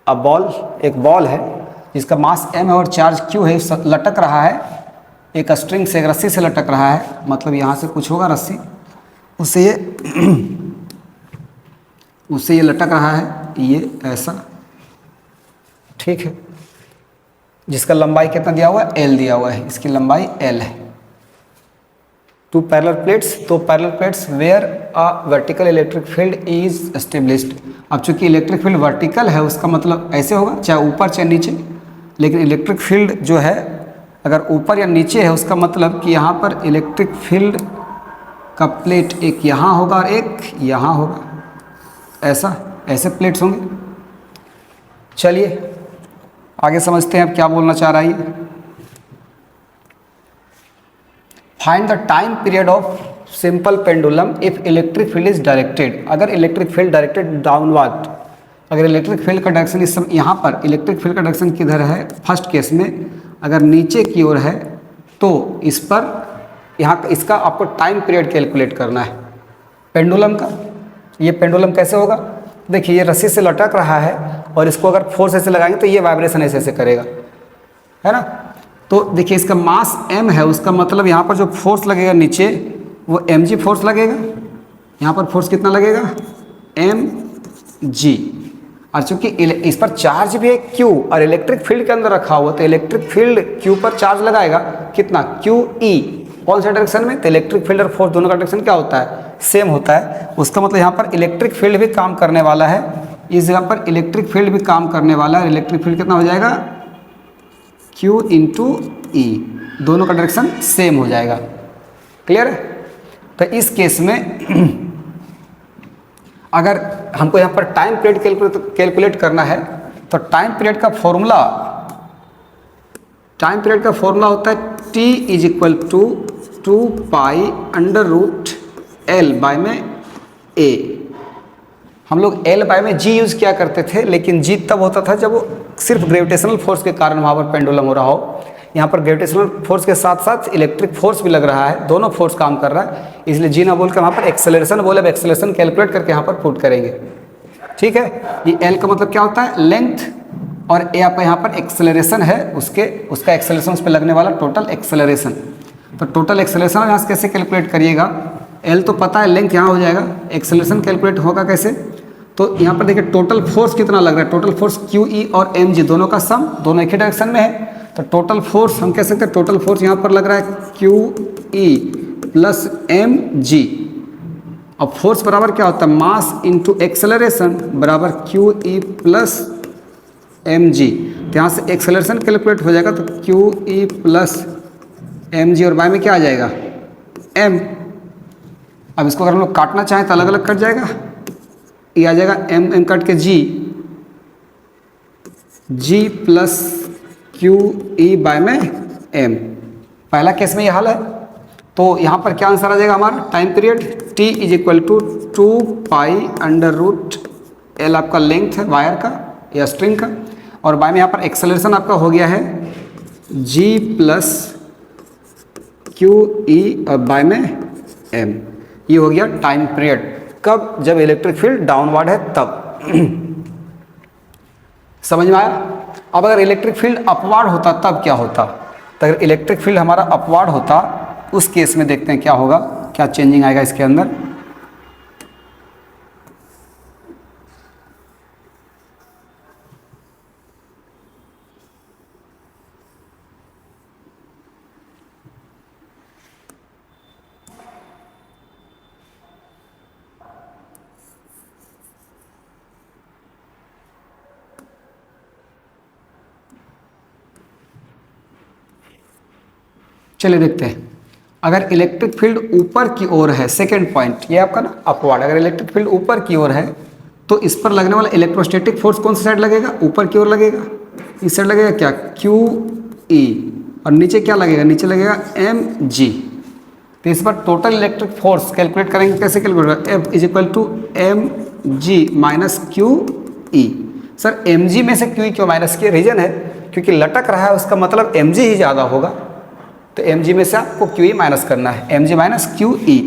अब एक बॉल है जिसका मास m है और चार्ज q है, लटक रहा है एक स्ट्रिंग से, एक रस्सी से लटक रहा है, मतलब यहाँ से कुछ होगा रस्सी, उससे ये लटक रहा है, ये ऐसा, ठीक है, जिसका लंबाई कितना दिया हुआ है? L दिया हुआ है, इसकी लंबाई L है। Two parallel plates where a vertical electric field is established. अब चूंकि इलेक्ट्रिक फील्ड वर्टिकल है उसका मतलब ऐसे होगा, चाहे ऊपर चाहे नीचे, लेकिन इलेक्ट्रिक फील्ड जो है अगर ऊपर या नीचे है उसका मतलब कि यहाँ पर इलेक्ट्रिक फील्ड का प्लेट एक यहाँ होगा और एक यहाँ होगा, ऐसे प्लेट्स होंगे। चलिए आगे समझते हैं अब क्या बोलना चाह रहा है ये। Find the time period of simple pendulum if electric field is directed. अगर इलेक्ट्रिक फील्ड डायरेक्टेड डाउनवर्ड, अगर इलेक्ट्रिक फील्ड का डायरेक्शन इस समय यहाँ पर इलेक्ट्रिक फील्ड का डायरेक्शन किधर है? फर्स्ट केस में अगर नीचे की ओर है तो इस पर यहाँ इसका आपको टाइम पीरियड कैलकुलेट करना है पेंडुलम का। ये पेंडुलम कैसे होगा? देखिए ये रस्सी से लटक रहा है और इसको अगर फोर्स ऐसे लगाएंगे तो ये वाइब्रेशन ऐसे करेगा, है ना। तो देखिए इसका मास m है, उसका मतलब यहाँ पर जो फोर्स लगेगा नीचे वो mg फोर्स लगेगा। यहाँ पर फोर्स कितना लगेगा? mg। और चूंकि इस पर चार्ज भी है q और इलेक्ट्रिक फील्ड के अंदर रखा हुआ, तो इलेक्ट्रिक फील्ड q पर चार्ज लगाएगा कितना? QE। कौन सा डायरेक्शन में? तो इलेक्ट्रिक फील्ड और फोर्स दोनों का डायरेक्शन क्या होता है? सेम होता है। उसका मतलब यहाँ पर इलेक्ट्रिक फील्ड भी काम करने वाला है, इस जगह पर इलेक्ट्रिक फील्ड भी काम करने वाला है। इलेक्ट्रिक फील्ड कितना हो जाएगा? Q × E, दोनों का डायरेक्शन सेम हो जाएगा। क्लियर है? तो इस केस में अगर हमको यहाँ पर टाइम पीरियड कैलकुलेट करना है तो टाइम पीरियड का फॉर्मूला होता है T = 2π√L/A। हम लोग L/G यूज़ किया करते थे, लेकिन G तब होता था जब वो सिर्फ ग्रेविटेशनल फोर्स के कारण वहाँ पर पेंडुलम हो रहा हो। यहाँ पर ग्रेविटेशनल फोर्स के साथ साथ इलेक्ट्रिक फोर्स भी लग रहा है, दोनों फोर्स काम कर रहा है, इसलिए जी ना बोल कर वहाँ पर एक्सेलरेशन बोले, अब एक्सेलरेशन कैलकुलेट करके यहाँ पर पुट करेंगे। ठीक है, ये एल का मतलब क्या होता है? लेंथ, और ए आपका यहाँ पर एक्सेलरेशन है, उसका एक्सेलरेशन उस पर लगने वाला टोटल एक्सेलरेशन। तो टोटल एक्सेलरेशन यहाँ से कैसे कैलकुलेट करिएगा? एल तो पता है, लेंथ यहाँ हो जाएगा, एक्सेलरेशन कैलकुलेट होगा कैसे? तो यहाँ पर देखिए टोटल फोर्स कितना लग रहा है? टोटल फोर्स QE और mg दोनों का सम, दोनों एक ही डायरेक्शन में है, तो टोटल फोर्स हम कह सकते हैं टोटल फोर्स यहाँ पर लग रहा है QE + mg। अब फोर्स बराबर क्या होता है? मास इंटू एक्सेलरेशन बराबर QE + mg। तो यहाँ से एक्सेलरेशन कैलकुलेट हो जाएगा, तो QE + mg और बाय में क्या आ जाएगा? m। अब इसको अगर हम लोग काटना चाहें तो अलग अलग कट जाएगा, ये आ जाएगा m कट के g G plus Q E by में एम। पहला केस में ये हाल है, तो यहाँ पर क्या आंसर आ जाएगा हमारा, time period t is equal to 2π√L आपका लेंथ है वायर का या स्ट्रिंग का, और बाय में यहाँ पर एक्सेलरेशन आपका हो गया है g प्लस क्यू ई और बाय में m। ये हो गया टाइम पीरियड। कब? जब इलेक्ट्रिक फील्ड डाउनवर्ड है तब। समझ में आया? अब अगर इलेक्ट्रिक फील्ड अपवार्ड होता तब क्या होता? तो अगर इलेक्ट्रिक फील्ड हमारा अपवार्ड होता उस केस में देखते हैं क्या होगा, क्या चेंजिंग आएगा इसके अंदर। चलिए देखते हैं। अगर इलेक्ट्रिक फील्ड ऊपर की ओर है, सेकेंड पॉइंट ये आपका ना अपवर्ड, अगर इलेक्ट्रिक फील्ड ऊपर की ओर है तो इस पर लगने वाला इलेक्ट्रोस्टैटिक फोर्स कौन सी साइड लगेगा? ऊपर की ओर लगेगा। इस साइड लगेगा क्या? क्यू ई, और नीचे क्या लगेगा? नीचे लगेगा एम जी। तो इस पर टोटल इलेक्ट्रिक फोर्स कैलकुलेट करेंगे। कैसे कैलकुलेट होगा? F is equal to M G minus Q E. Sir M G में से क्यू ई क्यों माइनस किया? रीजन है क्योंकि लटक रहा है, उसका मतलब एम जी ही ज़्यादा होगा, तो एम जी में से आपको क्यू ई माइनस करना है, M G minus Q E.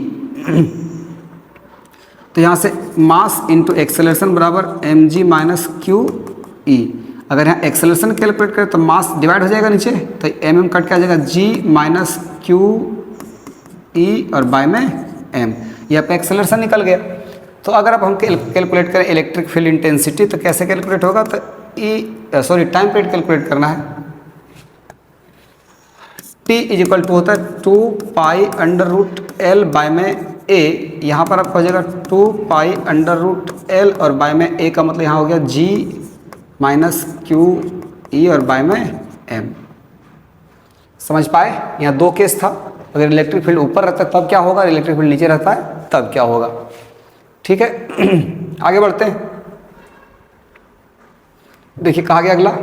तो यहाँ से मास इंटू एक्सेलरेशन बराबर M G minus Q E. अगर यहाँ एक्सेलरेशन कैलकुलेट करें तो मास डिवाइड हो जाएगा नीचे, तो एम एम कट के आ जाएगा जी माइनस क्यू ई और बाय में एम। ये आप एक्सेलरेशन निकल गया। तो अगर अब हम कैलकुलेट करें इलेक्ट्रिक फील्ड इंटेंसिटी तो कैसे कैलकुलेट होगा? तो टाइम पीरियड कैलकुलेट करना है। t इज इक्वल टू होता है 2π√L बाय में a। यहाँ पर आपको हो जाएगा 2π√L और बाय में a का मतलब यहाँ हो गया g माइनस क्यू ई और बाय में m। समझ पाए? यहाँ दो केस था, अगर इलेक्ट्रिक फील्ड ऊपर रहता है तब क्या होगा, इलेक्ट्रिक फील्ड नीचे रहता है तब क्या होगा। ठीक है, आगे बढ़ते हैं। देखिए कहा गया अगला,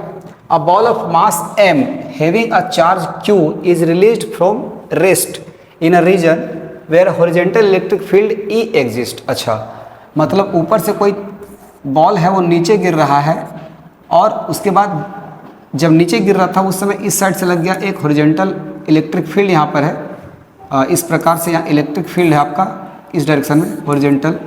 a ball of mass m having a charge q is released from rest in a region where horizontal electric field E exists। अच्छा, मतलब ऊपर से कोई बॉल है वो नीचे गिर रहा है, और उसके बाद जब नीचे गिर रहा था उस समय इस साइड से लग गया एक हॉरिजॉन्टल इलेक्ट्रिक फील्ड यहाँ पर है। इस प्रकार से यहाँ इलेक्ट्रिक फील्ड है आपका इस डायरेक्शन में हॉरिजॉन्टल।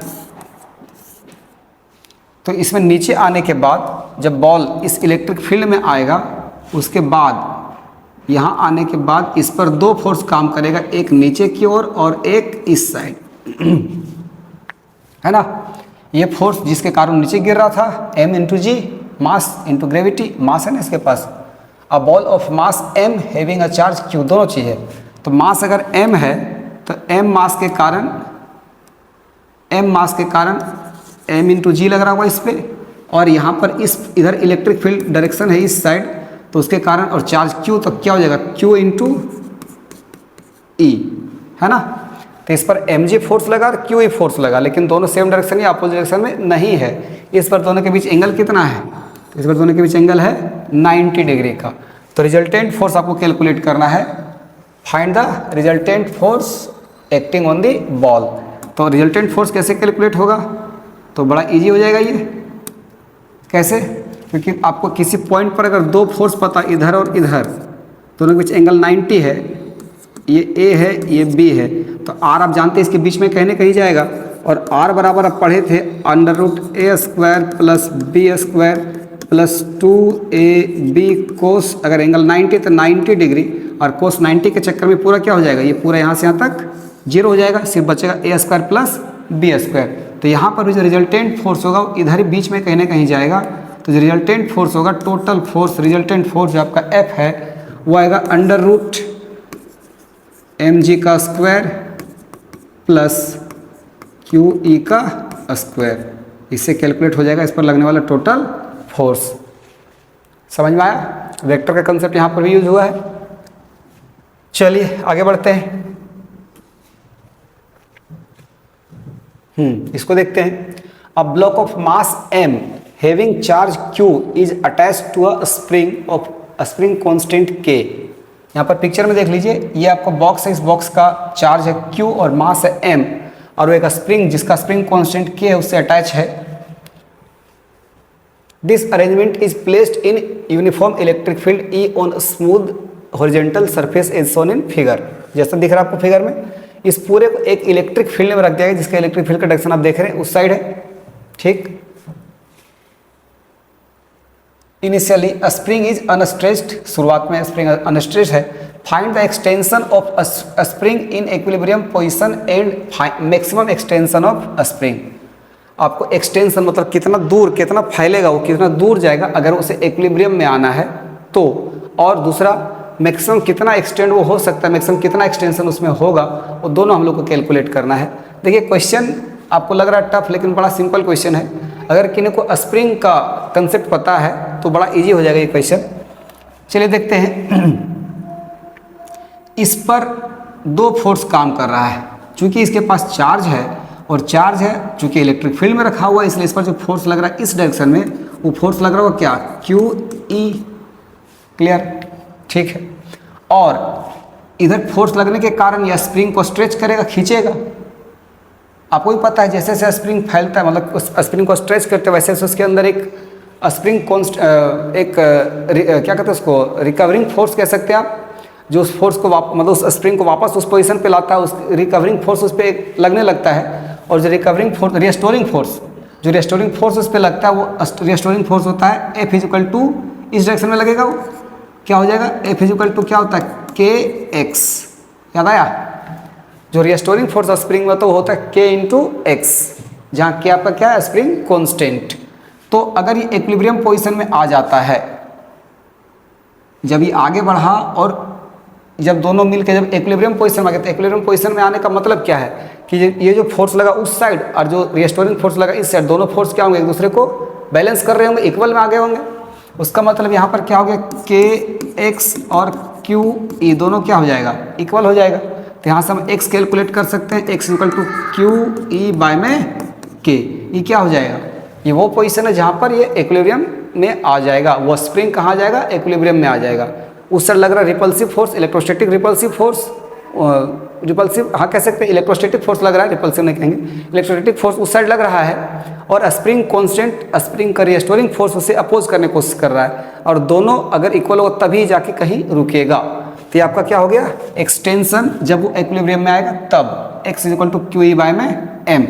तो इसमें नीचे आने के बाद जब बॉल इस इलेक्ट्रिक फील्ड में आएगा, उसके बाद यहाँ आने के बाद इस पर दो फोर्स काम करेगा, एक नीचे की ओर और एक इस साइड, है ना। ये फोर्स जिसके कारण नीचे गिर रहा था m into g, mass into gravity, mass है ना इसके पास। A ball of mass m having a charge q, दोनों चीज़ है। तो मास अगर m है तो m मास के कारण m इंटू जी लग रहा होगा इस पर, और यहाँ पर इस इधर इलेक्ट्रिक फील्ड डायरेक्शन है इस साइड, तो उसके कारण, और चार्ज q, तो क्या हो जाएगा q इंटू ई, है ना। तो इस पर mg फोर्स लगा और q ई फोर्स लगा, लेकिन दोनों सेम डायरेक्शन या अपोजिट डायरेक्शन में नहीं है। इस पर दोनों के बीच एंगल कितना है? तो इस पर दोनों के बीच एंगल है 90 डिग्री का। तो रिजल्टेंट फोर्स आपको कैलकुलेट करना है। Find the resultant force acting on the ball. तो रिजल्टेंट फोर्स कैसे कैलकुलेट होगा? तो बड़ा इजी हो जाएगा ये। कैसे? क्योंकि आपको किसी पॉइंट पर अगर दो फोर्स पता, इधर और इधर, दोनों के बीच एंगल 90 है, ये A है ये B है, तो R आप जानते हैं इसके बीच में कहीं ना कहीं जाएगा, और R बराबर आप पढ़े थे √a² plus b² plus 2ab कोस, अगर एंगल 90 तो 90 डिग्री, और कोस 90 के चक्कर में पूरा क्या हो जाएगा, ये पूरा यहाँ से यहाँ तक 0 हो जाएगा, सिर्फ बचेगा a² प्लस b²। तो यहाँ पर भी जो रिजल्टेंट फोर्स होगा वो इधर ही बीच में कहीं ना कहीं जाएगा। तो जो रिजल्टेंट फोर्स होगा, टोटल फोर्स, रिजल्टेंट फोर्स जो आपका F है वो आएगा √mg का स्क्वायर प्लस QE का स्क्वायर। इससे कैलकुलेट हो जाएगा इस पर लगने वाला टोटल फोर्स। समझ में आया? वेक्टर का कंसेप्ट यहाँ पर भी यूज हुआ है। चलिए आगे बढ़ते हैं। इसको देखते हैं। A block of mass m having charge Q is attached to a spring constant K। यहाँ पर पिक्चर में देख लीजिए, ये आपका बॉक्स है, इस बॉक्स का चार्ज है Q और मास है M, और वो एक स्प्रिंग जिसका स्प्रिंग कांस्टेंट K है उससे अटैच है। This arrangement is placed in uniform electric field E on smooth horizontal surface as shown in figure. जैसा दिख रहा है आपको फिगर में, इस पूरे को एक इलेक्ट्रिक फील्ड में रख दिया गया जिसका इलेक्ट्रिक फील्ड का डायरेक्शन आप देख रहे हैं उस साइड है, ठीक। इनिशियली स्प्रिंग इज अनस्ट्रेच्ड, शुरुआत में स्प्रिंग अनस्ट्रेच्ड है। Find the extension of spring in equilibrium position and maximum extension of spring. आपको एक्सटेंशन मतलब कितना दूर, कितना फैलेगा वो, कितना दूर जाएगा अगर उसे इक्विलिब्रियम में आना है तो, और दूसरा मैक्सिमम कितना एक्सटेंड वो हो सकता है, मैक्सिमम कितना एक्सटेंशन उसमें होगा, वो दोनों हम लोग को कैलकुलेट करना है। देखिए क्वेश्चन आपको लग रहा है टफ, लेकिन बड़ा सिंपल क्वेश्चन है। अगर किसी को स्प्रिंग का कंसेप्ट पता है तो बड़ा इजी हो जाएगा ये क्वेश्चन। चलिए देखते हैं। इस पर दो फोर्स काम कर रहा है, चूंकि इसके पास चार्ज है और चार्ज है चूंकि इलेक्ट्रिक फील्ड में रखा हुआ है, इसलिए इस पर जो फोर्स लग रहा है इस डायरेक्शन में, वो फोर्स लग रहा होगा क्या, QE। क्लियर, ठीक है। और इधर फोर्स लगने के कारण यह स्प्रिंग को स्ट्रेच करेगा, खींचेगा। आपको भी पता है जैसे जैसे स्प्रिंग फैलता है, मतलब उस स्प्रिंग को स्ट्रेच करते हैं, वैसे वैसे उसके अंदर एक स्प्रिंग क्या कहते हैं उसको, रिकवरिंग फोर्स कह सकते हैं आप, जो उस फोर्स को मतलब उस स्प्रिंग को वापस उस पोजीशन पे लाता है, उस रिकवरिंग फोर्स उस पर लगने लगता है। और जो रिकवरिंग फोर्स, रिस्टोरिंग फोर्स उस पर लगता है, वो रिस्टोरिंग फोर्स होता है F इक्वल टू, इस डायरेक्शन में लगेगा वो क्या हो जाएगा, F इक्वल टू क्या होता है, KX। याद आया, जो रिस्टोरिंग फोर्स स्प्रिंग में तो होता है K इंटू एक्स, जहाँ K आपका क्या है, स्प्रिंग कॉन्स्टेंट। तो अगर ये इक्विलिब्रियम पोजीशन में आ जाता है, जब ये आगे बढ़ा और जब दोनों मिलकर जब इक्विलिब्रियम पोजीशन में आ गए, तो इक्विलिब्रियम पोजीशन में आने का मतलब क्या है कि ये जो फोर्स लगा उस साइड और जो रिस्टोरिंग फोर्स लगा इस साइड, दोनों फोर्स क्या होंगे, एक दूसरे को बैलेंस कर रहे होंगे, इक्वल में आ गए होंगे। उसका मतलब यहाँ पर क्या हो गया, KX और QE दोनों क्या हो जाएगा, इक्वल हो जाएगा। तो यहाँ से हम x कैलकुलेट कर सकते हैं, x equal to QE by में K। ये क्या हो जाएगा, ये वो पोजीशन है जहाँ पर ये इक्विलिब्रियम में आ जाएगा, वो स्प्रिंग कहाँ जाएगा, इक्विलिब्रियम में आ जाएगा। उस साइड लग रहा है repulsive force, electrostatic repulsive force, repulsive हाँ कह सकते हैं, इलेक्ट्रोस्टैटिक फोर्स लग रहा है, रिपल्सिव नहीं कहेंगे, इलेक्ट्रोस्टैटिक फोर्स उस साइड लग रहा है, और स्प्रिंग कांस्टेंट, स्प्रिंग का रिस्टोरिंग फोर्स उसे अपोज करने की कोशिश कर रहा है, और दोनों अगर इक्वल हो तभी जाके कहीं रुकेगा। तो ये आपका क्या हो गया, एक्सटेंशन, जब वो इक्विलिब्रियम में आएगा तब x equal to QE by में M।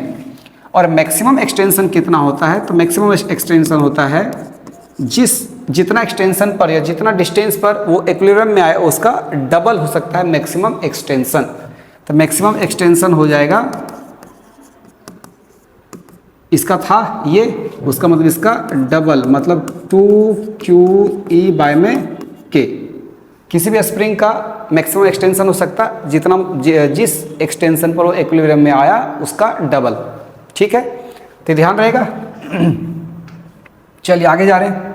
और मैक्सिमम एक्सटेंशन कितना होता है, तो मैक्सिमम एक्सटेंशन होता है जितना एक्सटेंशन पर या जितना डिस्टेंस पर वो इक्विलिब्रियम में आए उसका डबल हो सकता है मैक्सिमम एक्सटेंशन। तो मैक्सिमम एक्सटेंशन हो जाएगा, इसका था ये, उसका मतलब इसका डबल, मतलब 2QE बाय में K। किसी भी स्प्रिंग का मैक्सिमम एक्सटेंशन हो सकता है जितना जिस एक्सटेंशन पर वो इक्विलिब्रियम में आया उसका डबल, ठीक है। तो ध्यान रहेगा। चलिए आगे जा रहे हैं।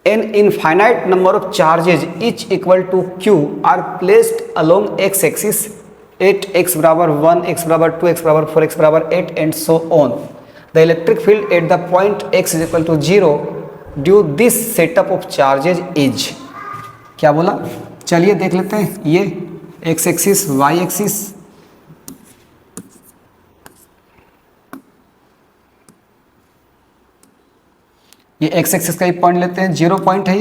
An infinite number of charges each equal to Q are placed along x axis at x बराबर 1, x बराबर 2, x बराबर 4, x बराबर 8 and so on. The electric field at the point x is equal to 0 due this setup of charges is, क्या बोला, चलिए देख लेते हैं। ये x एक्सिस, y एक्सिस, ये x एक्सिस का एक पॉइंट लेते हैं, 0 पॉइंट है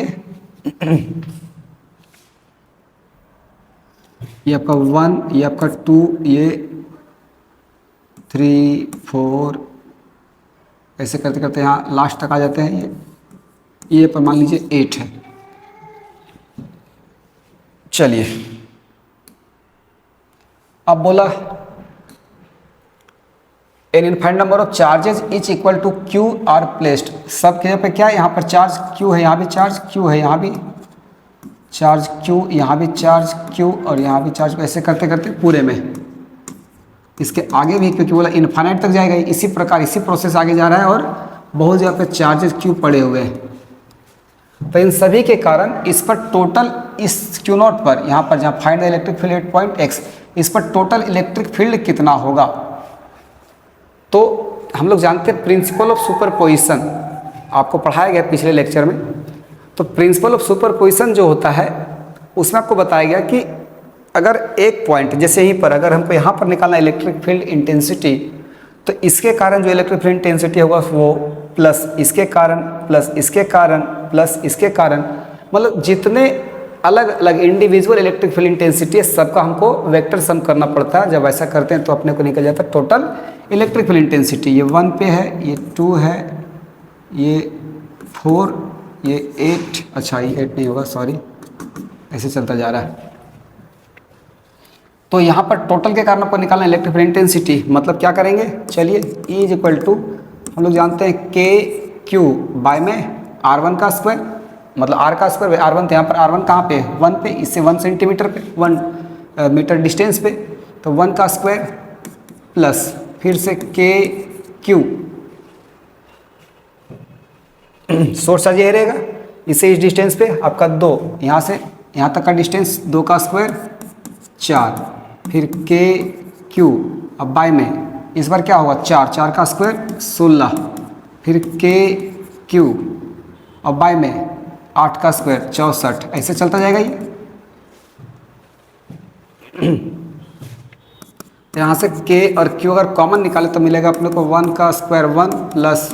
ये आपका 1, ये आपका 2, ये 3, 4, ऐसे करते करते यहाँ लास्ट तक आ जाते हैं। ये पर मान लीजिए 8 है। चलिए अब बोला an infinite number of charges each equal to Q are placed. सब के पे क्या है, यहाँ पर चार्ज Q है, यहाँ भी चार्ज Q है, यहाँ भी चार्ज Q, यहाँ भी चार्ज Q और यहाँ भी चार्ज, ऐसे करते करते पूरे में इसके आगे भी, क्योंकि बोला इनफाइनाइट तक जाएगा, इसी प्रकार इसी प्रोसेस आगे जा रहा है और बहुत जगह पे चार्जेस Q पड़े हुए हैं। तो इन सभी के कारण इस पर टोटल, इस Q0 पर, यहाँ पर जहाँ find the electric field at point x, इस पर टोटल इलेक्ट्रिक फील्ड कितना होगा। तो हम लोग जानते हैं प्रिंसिपल ऑफ सुपरपोजिशन, आपको पढ़ाया गया पिछले लेक्चर में। तो प्रिंसिपल ऑफ सुपरपोजिशन जो होता है उसमें आपको बताया गया कि अगर एक पॉइंट, जैसे यहीं पर अगर हमको यहाँ पर निकालना इलेक्ट्रिक फील्ड इंटेंसिटी, तो इसके कारण जो इलेक्ट्रिक फील्ड इंटेंसिटी होगा वो प्लस इसके कारण प्लस इसके कारण प्लस इसके कारण, मतलब जितने अलग अलग इंडिविजुअल इलेक्ट्रिक फील्ड इंटेंसिटी है सबका हमको वेक्टर सम करना पड़ता है। जब ऐसा करते हैं तो अपने को निकल जाता है टोटल इलेक्ट्रिक फील्ड इंटेंसिटी। ये 1 पे है, ये 2 है, ये 4, ये 8, अच्छा ये 8 नहीं होगा, सॉरी, ऐसे चलता जा रहा है। तो यहाँ पर टोटल के कारण आपको निकालना इलेक्ट्रिक फील्ड इंटेंसिटी, मतलब क्या करेंगे, चलिए E इज इक्वल टू हम लोग जानते हैं के क्यू बाय में R1 का स्क्वायर, मतलब R का स्क्वायर R1, तो यहाँ पर R1 कहाँ पे है 1 पे, इससे 1 सेंटीमीटर पे 1 मीटर डिस्टेंस पे, तो 1 का स्क्वायर प्लस फिर से के क्यू सोर्स चार्ज ये रहेगा, इससे इस डिस्टेंस पे आपका 2, यहाँ से यहाँ तक का डिस्टेंस 2 का स्क्वायर 4, फिर के क्यू अब बाय में इस बार क्या होगा 4 का स्क्वायर 16, फिर के क्यू अब बाय में 8 का स्क्वायर 64, ऐसे चलता जाएगा ये। तो यहाँ से k और q अगर कॉमन निकाले तो मिलेगा अपने को 1 का स्क्वायर 1 प्लस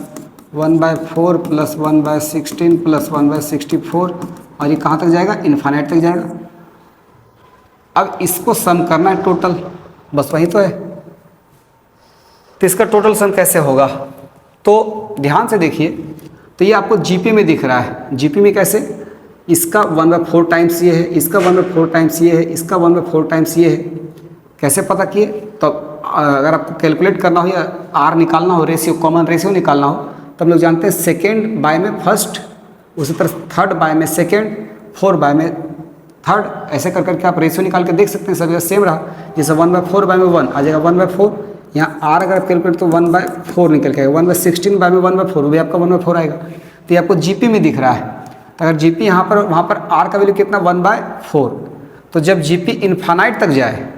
1/4 प्लस 1/16 प्लस 1/64, और ये कहाँ तक जाएगा, इन्फाइनाइट तक जाएगा। अब इसको सम करना है टोटल, बस वही तो है। तो इसका टोटल सम कैसे होगा, तो ध्यान से देखिए, तो ये आपको जीपी में दिख रहा है। जीपी में कैसे, इसका 1/4 टाइम्स ये है, इसका 1/4 टाइम्स ये है, इसका 1/4 टाइम्स ये है। कैसे पता किए, तो अगर आपको कैलकुलेट करना हो या आर निकालना हो, रेशियो कॉमन रेशियो निकालना हो, तो हम लोग जानते हैं सेकेंड बाय में फर्स्ट, उसी तरह थर्ड बाय में सेकेंड, 4 बाय में थर्ड, ऐसे कर करके आप रेशियो निकाल के देख सकते हैं। सब जगह सेम रहा, जैसे 1/4 बाय में 1 आ जाएगा 1/4, यहाँ आर अगर आप कैलकुलेट तो 1/4 निकल के आएगा, 1/16 बाय में 1/4 भी आपका 1/4 आएगा। तो ये आपको जीपी में दिख रहा है, तो अगर जीपी यहाँ पर, वहाँ पर आर का वैल्यू कितना 1/4, तो जब जीपी इन्फानाइट तक जाए,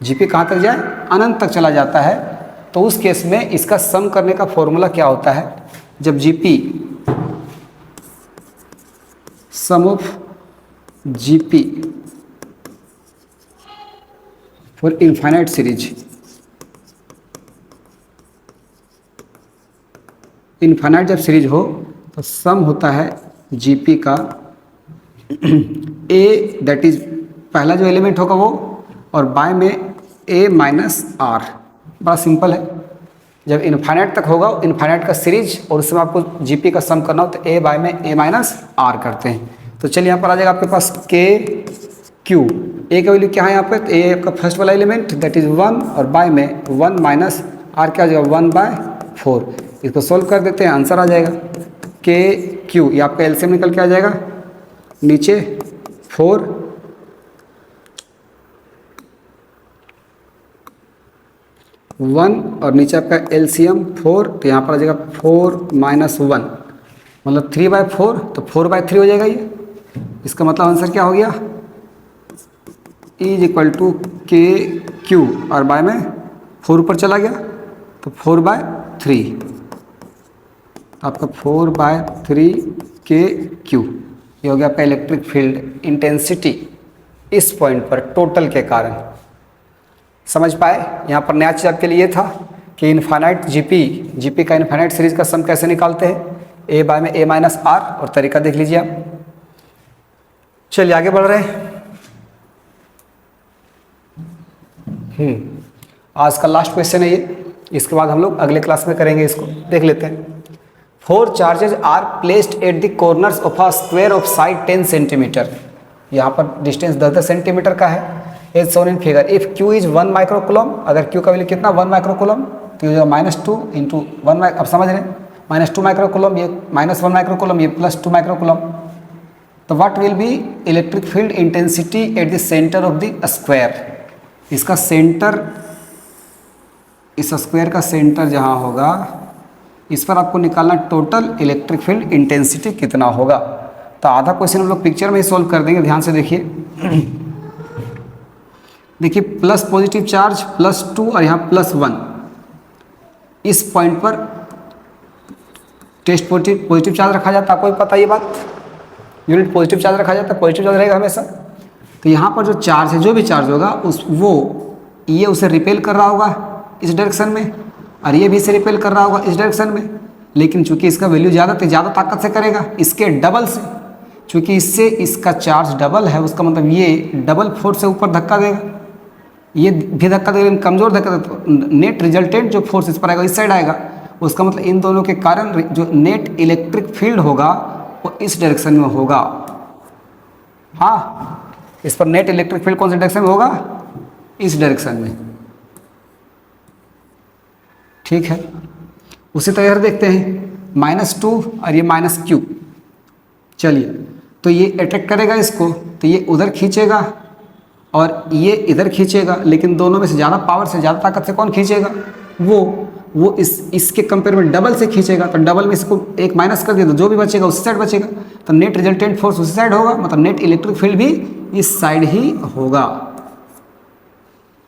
जीपी कहाँ तक जाए, अनंत तक चला जाता है, तो उस केस में इसका सम करने का फॉर्मूला क्या होता है, जब GP sum of GP for infinite series, infinite जब सीरीज हो तो सम होता है जीपी का ए, दैट इज पहला जो एलिमेंट होगा वो, और बाय में ए माइनस आर। बड़ा सिंपल है, जब इन्फाइनाइट तक होगा इन्फाइनाइट का सीरीज और उसमें आपको जीपी का सम करना हो तो ए बाय में ए माइनस आर करते हैं। तो चलिए यहाँ पर आ जाएगा आपके पास के क्यू, ए का वैल्यू क्या है यहाँ पे, तो ए आपका फर्स्ट वाला एलिमेंट दैट इज 1, और बाय में 1 माइनस आर क्या आ जाएगा 1/4। इसको सोल्व कर देते हैं, आंसर आ जाएगा के क्यू, ये आपका एलसीएम निकल के आ जाएगा नीचे 4 1 और नीचे आपका एलसीएम 4, तो यहाँ पर आ जाएगा 4 माइनस 1 मतलब 3/4, तो 4/3 हो जाएगा ये। इसका मतलब आंसर क्या हो गया, E इज इक्वल टू के क्यू, और बाय में 4 ऊपर चला गया तो 4/3, आपका 4/3 के क्यू, ये हो गया आपका इलेक्ट्रिक फील्ड इंटेंसिटी इस पॉइंट पर टोटल के कारण। समझ पाए, यहाँ पर नया चीज़ आपके लिए था कि इन्फाइनाइट जीपी का इन्फाइनाइट सीरीज का सम कैसे निकालते हैं, ए बाय में ए माइनस आर, और तरीका देख लीजिए आप। चलिए आगे बढ़ रहे हैं। आज का लास्ट क्वेश्चन है ये, इसके बाद हम लोग अगले क्लास में करेंगे, इसको देख लेते हैं। 4 charges are placed at the corners of a square of side 10 centimetre, यहाँ पर डिस्टेंस 10 सेंटीमीटर का है, as shown in figure. If Q is 1 microcoulomb, अगर Q का वैल्यू कितना 1 माइक्रोकूलम, तो ये -2 इंटू 1, अब समझ रहे हैं, -2 माइक्रोकूलम, ये -1 माइक्रोकूलम, ये +2 माइक्रोकूलम। तो what will be electric field intensity at the centre of the square, इसका सेंटर, इस स्क्वायर का सेंटर जहाँ होगा इस पर आपको निकालना टोटल इलेक्ट्रिक फील्ड इंटेंसिटी कितना होगा। तो आधा क्वेश्चन हम लोग पिक्चर में ही सोल्व कर देंगे, ध्यान से देखिए। देखिए प्लस पॉजिटिव चार्ज +2 और यहाँ +1, इस पॉइंट पर टेस्ट पॉजिटिव चार्ज रखा जाता है, आपको भी पता है ये बात, यूनिट पॉजिटिव चार्ज रखा जाता है, पॉजिटिव चार्ज रहेगा हमेशा। तो यहाँ पर जो चार्ज है, जो भी चार्ज होगा ये उसे रिपेल कर रहा होगा इस डायरेक्शन में, और ये भी इसे रिपेल कर रहा होगा इस डायरेक्शन में। लेकिन चूंकि इसका वैल्यू ज़्यादा ताकत से करेगा, इसके डबल से, चूंकि इससे इसका चार्ज डबल है, उसका मतलब ये डबल फोर्स से ऊपर धक्का देगा, ये भी धक्का देगा, लेकिन कमज़ोर धक्का देगा। तो नेट रिजल्टेंट जो फोर्स इस पर आएगा, इस साइड आएगा, उसका मतलब इन दोनों के कारण जो नेट इलेक्ट्रिक फील्ड होगा वो इस डायरेक्शन में होगा। हाँ, इस पर नेट इलेक्ट्रिक फील्ड कौन से डायरेक्शन में होगा? इस डायरेक्शन में। ठीक है, उसी तरह देखते हैं -2 और ये -q। चलिए, तो ये अट्रैक्ट करेगा इसको, तो ये उधर खींचेगा और ये इधर खींचेगा, लेकिन दोनों में से ज़्यादा पावर से, ज़्यादा ताकत से कौन खींचेगा? वो इसके कंपेयर में डबल से खींचेगा। तो डबल में इसको एक माइनस कर दिया तो जो भी बचेगा उसी साइड बचेगा, तो नेट रिजल्टेंट फोर्स उसी साइड होगा, मतलब नेट इलेक्ट्रिक फील्ड भी इस साइड ही होगा।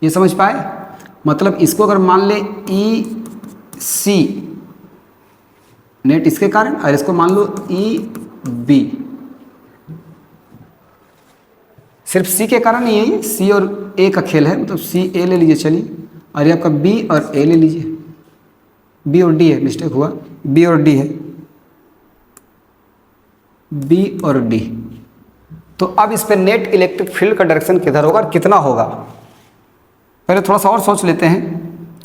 ये समझ पाए? मतलब इसको अगर मान ले EC नेट इसके कारण, और इसको मान लो EB, सिर्फ C के कारण ही है, C और A का खेल है, मतलब CA ले लीजिए चलिए, और ये आपका B और A ले लीजिए, B और D है, मिस्टेक हुआ, B और D है, B और D। तो अब इस पे नेट इलेक्ट्रिक फील्ड का डायरेक्शन किधर होगा और कितना होगा? पहले थोड़ा सा और सोच लेते हैं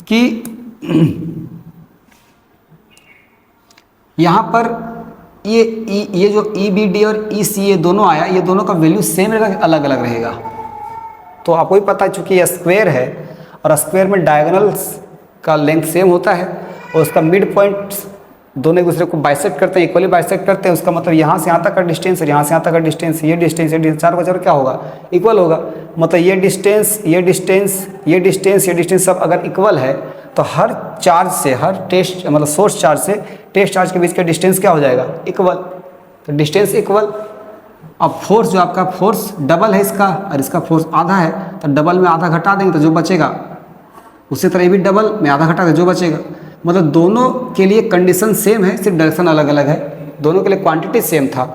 कि यहाँ पर ये जो EBD और ECA दोनों आया, ये दोनों का वैल्यू सेम रहेगा, अलग अलग रहेगा? तो आपको भी पता है, चूंकि ये स्क्वायर है और स्क्वायर में डायगोनल्स का लेंथ सेम होता है और उसका मिड पॉइंट दोनों एक दूसरे को बाइसेक्ट करते हैं, इक्वली बाइसेक्ट करते हैं। उसका मतलब यहाँ से यहाँ तक का डिस्टेंस और यहाँ से यहाँ तक का डिस्टेंस, ये डिस्टेंस चार का क्या होगा? इक्वल होगा। मतलब ये डिस्टेंस सब अगर इक्वल है तो हर चार्ज से, हर टेस्ट मतलब सोर्स चार्ज से टेस्ट चार्ज के बीच का डिस्टेंस क्या हो जाएगा? इक्वल। तो डिस्टेंस इक्वल। अब फोर्स जो आपका फोर्स डबल है इसका और इसका फोर्स आधा है, तो डबल में आधा घटा देंगे तो जो बचेगा, उसी तरह ये भी डबल में आधा घटा दें जो बचेगा। मतलब दोनों के लिए कंडीशन सेम है, सिर्फ डायरेक्शन अलग अलग है, दोनों के लिए क्वांटिटी सेम था।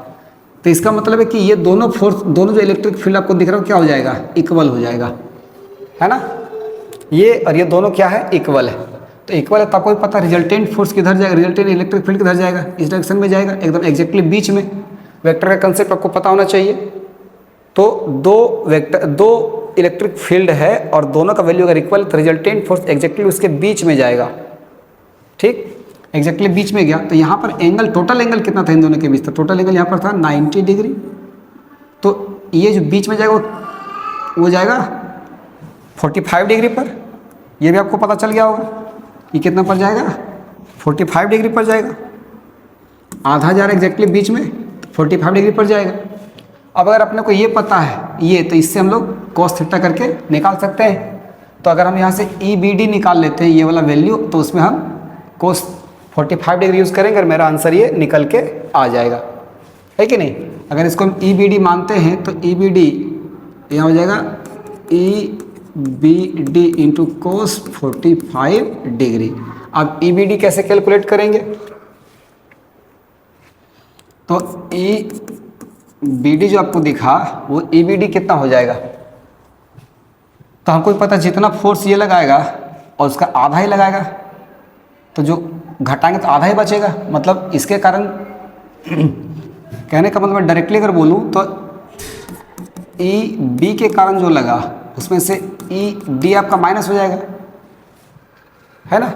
तो इसका मतलब है कि ये दोनों फोर्स, दोनों जो इलेक्ट्रिक फील्ड आपको दिख रहा है क्या हो जाएगा? इक्वल हो जाएगा, है ना? ये और ये दोनों क्या है? इक्वल है। तो इक्वल है तो आपको भी पता रिजल्टेंट फोर्स किधर जाएगा, रिजल्टेंट इलेक्ट्रिक फील्ड किधर जाएगा? इस डायरेक्शन में जाएगा, एकदम एग्जैक्टली बीच में। वेक्टर का कंसेप्ट आपको पता होना चाहिए। तो दो इलेक्ट्रिक फील्ड है और दोनों का वैल्यू अगर इक्वल तो रिजल्टेंट फोर्स एग्जैक्टली उसके बीच में जाएगा। ठीक, एग्जैक्टली बीच में गया। तो यहाँ पर एंगल, टोटल एंगल कितना था इन दोनों के बीच? तो टोटल एंगल यहाँ पर था 90 डिग्री। तो ये जो बीच में जाएगा वो जाएगा 45 डिग्री पर। ये भी आपको पता चल गया होगा। ये कितना पर जाएगा? 45 डिग्री पर जाएगा। आधा जा रहा है एग्जैक्टली बीच में, तो 45 डिग्री पर जाएगा। अब अगर अपने को ये पता है ये, तो इससे हम लोग cos थीटा करके निकाल सकते हैं। तो अगर हम यहाँ से EBD निकाल लेते हैं ये वाला वैल्यू, तो उसमें हम cos 45 डिग्री यूज़ करेंगे और मेरा आंसर ये निकल के आ जाएगा, है कि नहीं? अगर इसको हम EBD मानते हैं तो EBD यहाँ हो जाएगा EBD इंटू cos 45 डिग्री। अब EBD कैसे कैलकुलेट करेंगे? तो EBD जो आपको दिखा वो EBD कितना हो जाएगा? तो हमको पता जितना फोर्स ये लगाएगा और उसका आधा ही लगाएगा, तो जो घटाएंगे तो आधा ही बचेगा। मतलब इसके कारण कहने का मतलब मैं डायरेक्टली अगर बोलूँ तो EB के कारण जो लगा उसमें से ED आपका माइनस हो जाएगा, है ना?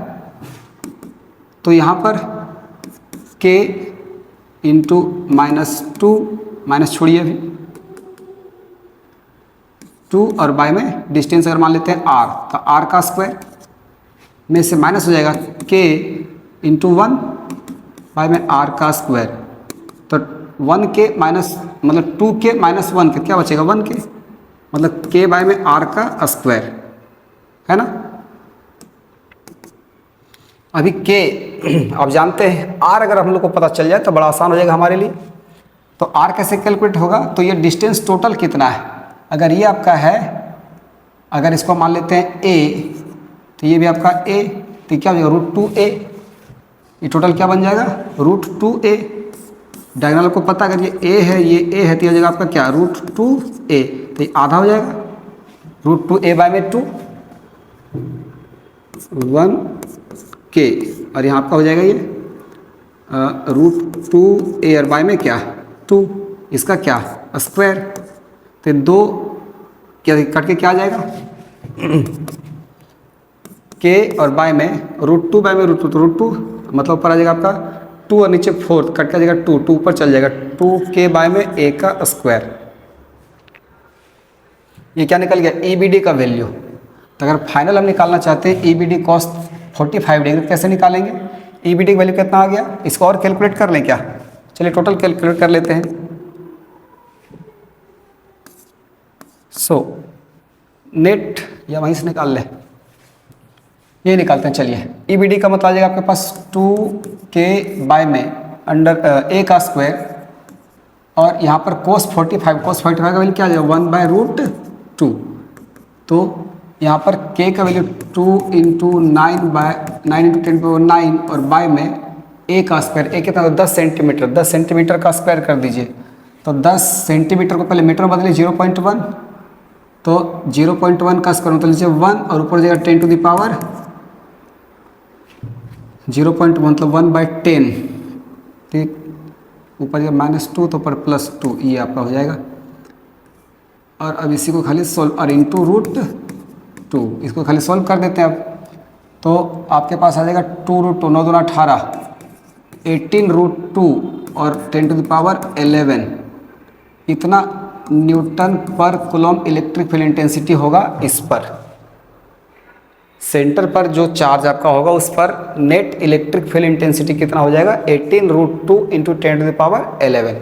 तो यहाँ पर K इंटू -2 माइनस छोड़िए अभी 2 और बाय में डिस्टेंस अगर मान लेते हैं R, तो R का स्क्वायर में से माइनस हो जाएगा K इंटू 1 बाय में R का स्क्वायर। तो 1K माइनस मतलब 2K माइनस 1K क्या बचेगा? 1K, मतलब K बाय में R का स्क्वायर, है ना? अभी K आप जानते हैं, R अगर हम लोग को पता चल जाए तो बड़ा आसान हो जाएगा हमारे लिए। तो R कैसे कैलकुलेट होगा? तो ये डिस्टेंस टोटल कितना है? अगर ये आपका है, अगर इसको मान लेते हैं A, तो ये भी आपका A, तो क्या हो जाएगा √2a, ये टोटल क्या बन जाएगा √2a। डायगोनल को पता अगर ये a है ये a है तो यह हो जाएगा आपका क्या √2a, तो ये आधा हो जाएगा √2a बाय में 2 1k, और यहाँ आपका हो जाएगा ये √2a और बाय में क्या 2, इसका क्या स्क्वायर, तो दो क्या कट के क्या आ जाएगा k और बाय में √2 बाय में √2, तो √2 मतलब ऊपर आ जाएगा आपका 2 और नीचे 4, कट का जाएगा 2 ऊपर चल जाएगा 2k बाय में a का स्क्वायर। ये क्या निकल गया EBD का वैल्यू। तो अगर फाइनल हम निकालना चाहते हैं EBD cos 45 डिग्री, कैसे निकालेंगे? EBD का वैल्यू कितना आ गया, इसको और कैलकुलेट कर लें क्या? चलिए टोटल कैलकुलेट कर लेते हैं। नेट या वहीं से निकाल लें, ये निकालते हैं। चलिए EBD का मतलब आ जाएगा आपके पास 2k बाय में अंडर a का स्क्वायर, और यहाँ पर cos 45 का वैल्यू क्या आ जाएगा 1/√2, तो यहाँ पर k का वैल्यू 2 × 9 × 10⁹ और बाय में a का स्क्वायर, a कितना 10 सेंटीमीटर, 10 सेंटीमीटर का स्क्वायर कर दीजिए। तो 10 सेंटीमीटर को पहले मीटर में बदलिए 0.1, तो 0.1 का स्क्वायर मतलब लीजिए 1 और ऊपर जाएगा 10⁻, 0.1 मतलब 1/10, ठीक, ऊपर जाएगा -2 तो ऊपर +2, ये आपका हो जाएगा। और अब इसी को खाली सोल्व और इंटू √2, इसको खाली सोल्व कर देते हैं अब, तो आपके पास आ जाएगा 2√2, 9 दूना 18, 18√2 और 10⁻11, इतना न्यूटन पर कूलम इलेक्ट्रिक फील्ड इंटेंसिटी होगा इस पर। सेंटर पर जो चार्ज आपका होगा उस पर नेट इलेक्ट्रिक फील्ड इंटेंसिटी कितना हो जाएगा 18√2 × 10⁻11।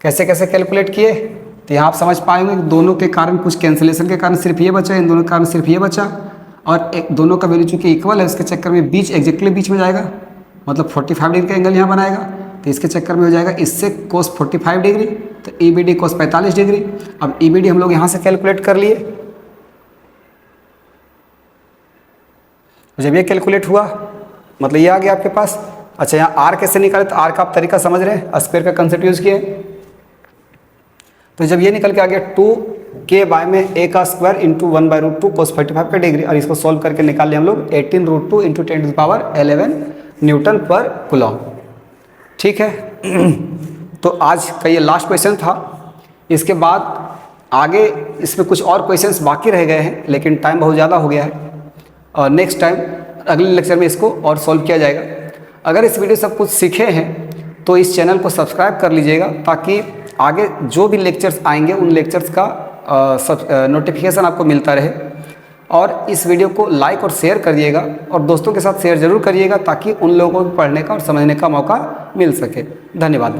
कैसे कैसे कैलकुलेट किए, तो यहाँ आप समझ पाएंगे कि दोनों के कारण कुछ कैंसिलेशन के कारण सिर्फ ये बचा, इन दोनों के कारण सिर्फ ये बचा, और एक दोनों का वैल्यू चूंकि इक्वल है इसके चक्कर में बीच एग्जैक्टली बीच में जाएगा, मतलब 45 डिग्री का एंगल यहाँ बनाएगा, तो इसके चक्कर में हो जाएगा इससे cos 45 डिग्री, तो EBD cos 45 डिग्री। अब EBD हम लोग यहाँ से कैलकुलेट कर लिए, जब ये कैलकुलेट हुआ मतलब ये आ गया आपके पास। अच्छा यहाँ R कैसे निकाले, तो R का आप तरीका समझ रहे हैं, स्क्वायर का कंसेप्ट यूज किए। तो जब ये निकल के आ गया 2k बाय में a का स्क्वायर इंटू 1/√2 cos 45 का डिग्री, और इसको सॉल्व करके निकाल लिया हम लोग 18√2 × 10⁻11 न्यूटन पर कूलम। ठीक है तो आज का ये लास्ट क्वेश्चन था। इसके बाद आगे इसमें कुछ और क्वेश्चंस बाकी रह गए हैं, लेकिन टाइम बहुत ज़्यादा हो गया है, और नेक्स्ट टाइम अगले लेक्चर में इसको और सॉल्व किया जाएगा। अगर इस वीडियो से सब कुछ सीखे हैं तो इस चैनल को सब्सक्राइब कर लीजिएगा, ताकि आगे जो भी लेक्चर्स आएंगे उन लेक्चर्स का नोटिफिकेशन आपको मिलता रहे। और इस वीडियो को लाइक और शेयर करिएगा, और दोस्तों के साथ शेयर ज़रूर करिएगा, ताकि उन लोगों को पढ़ने का और समझने का मौका मिल सके। धन्यवाद।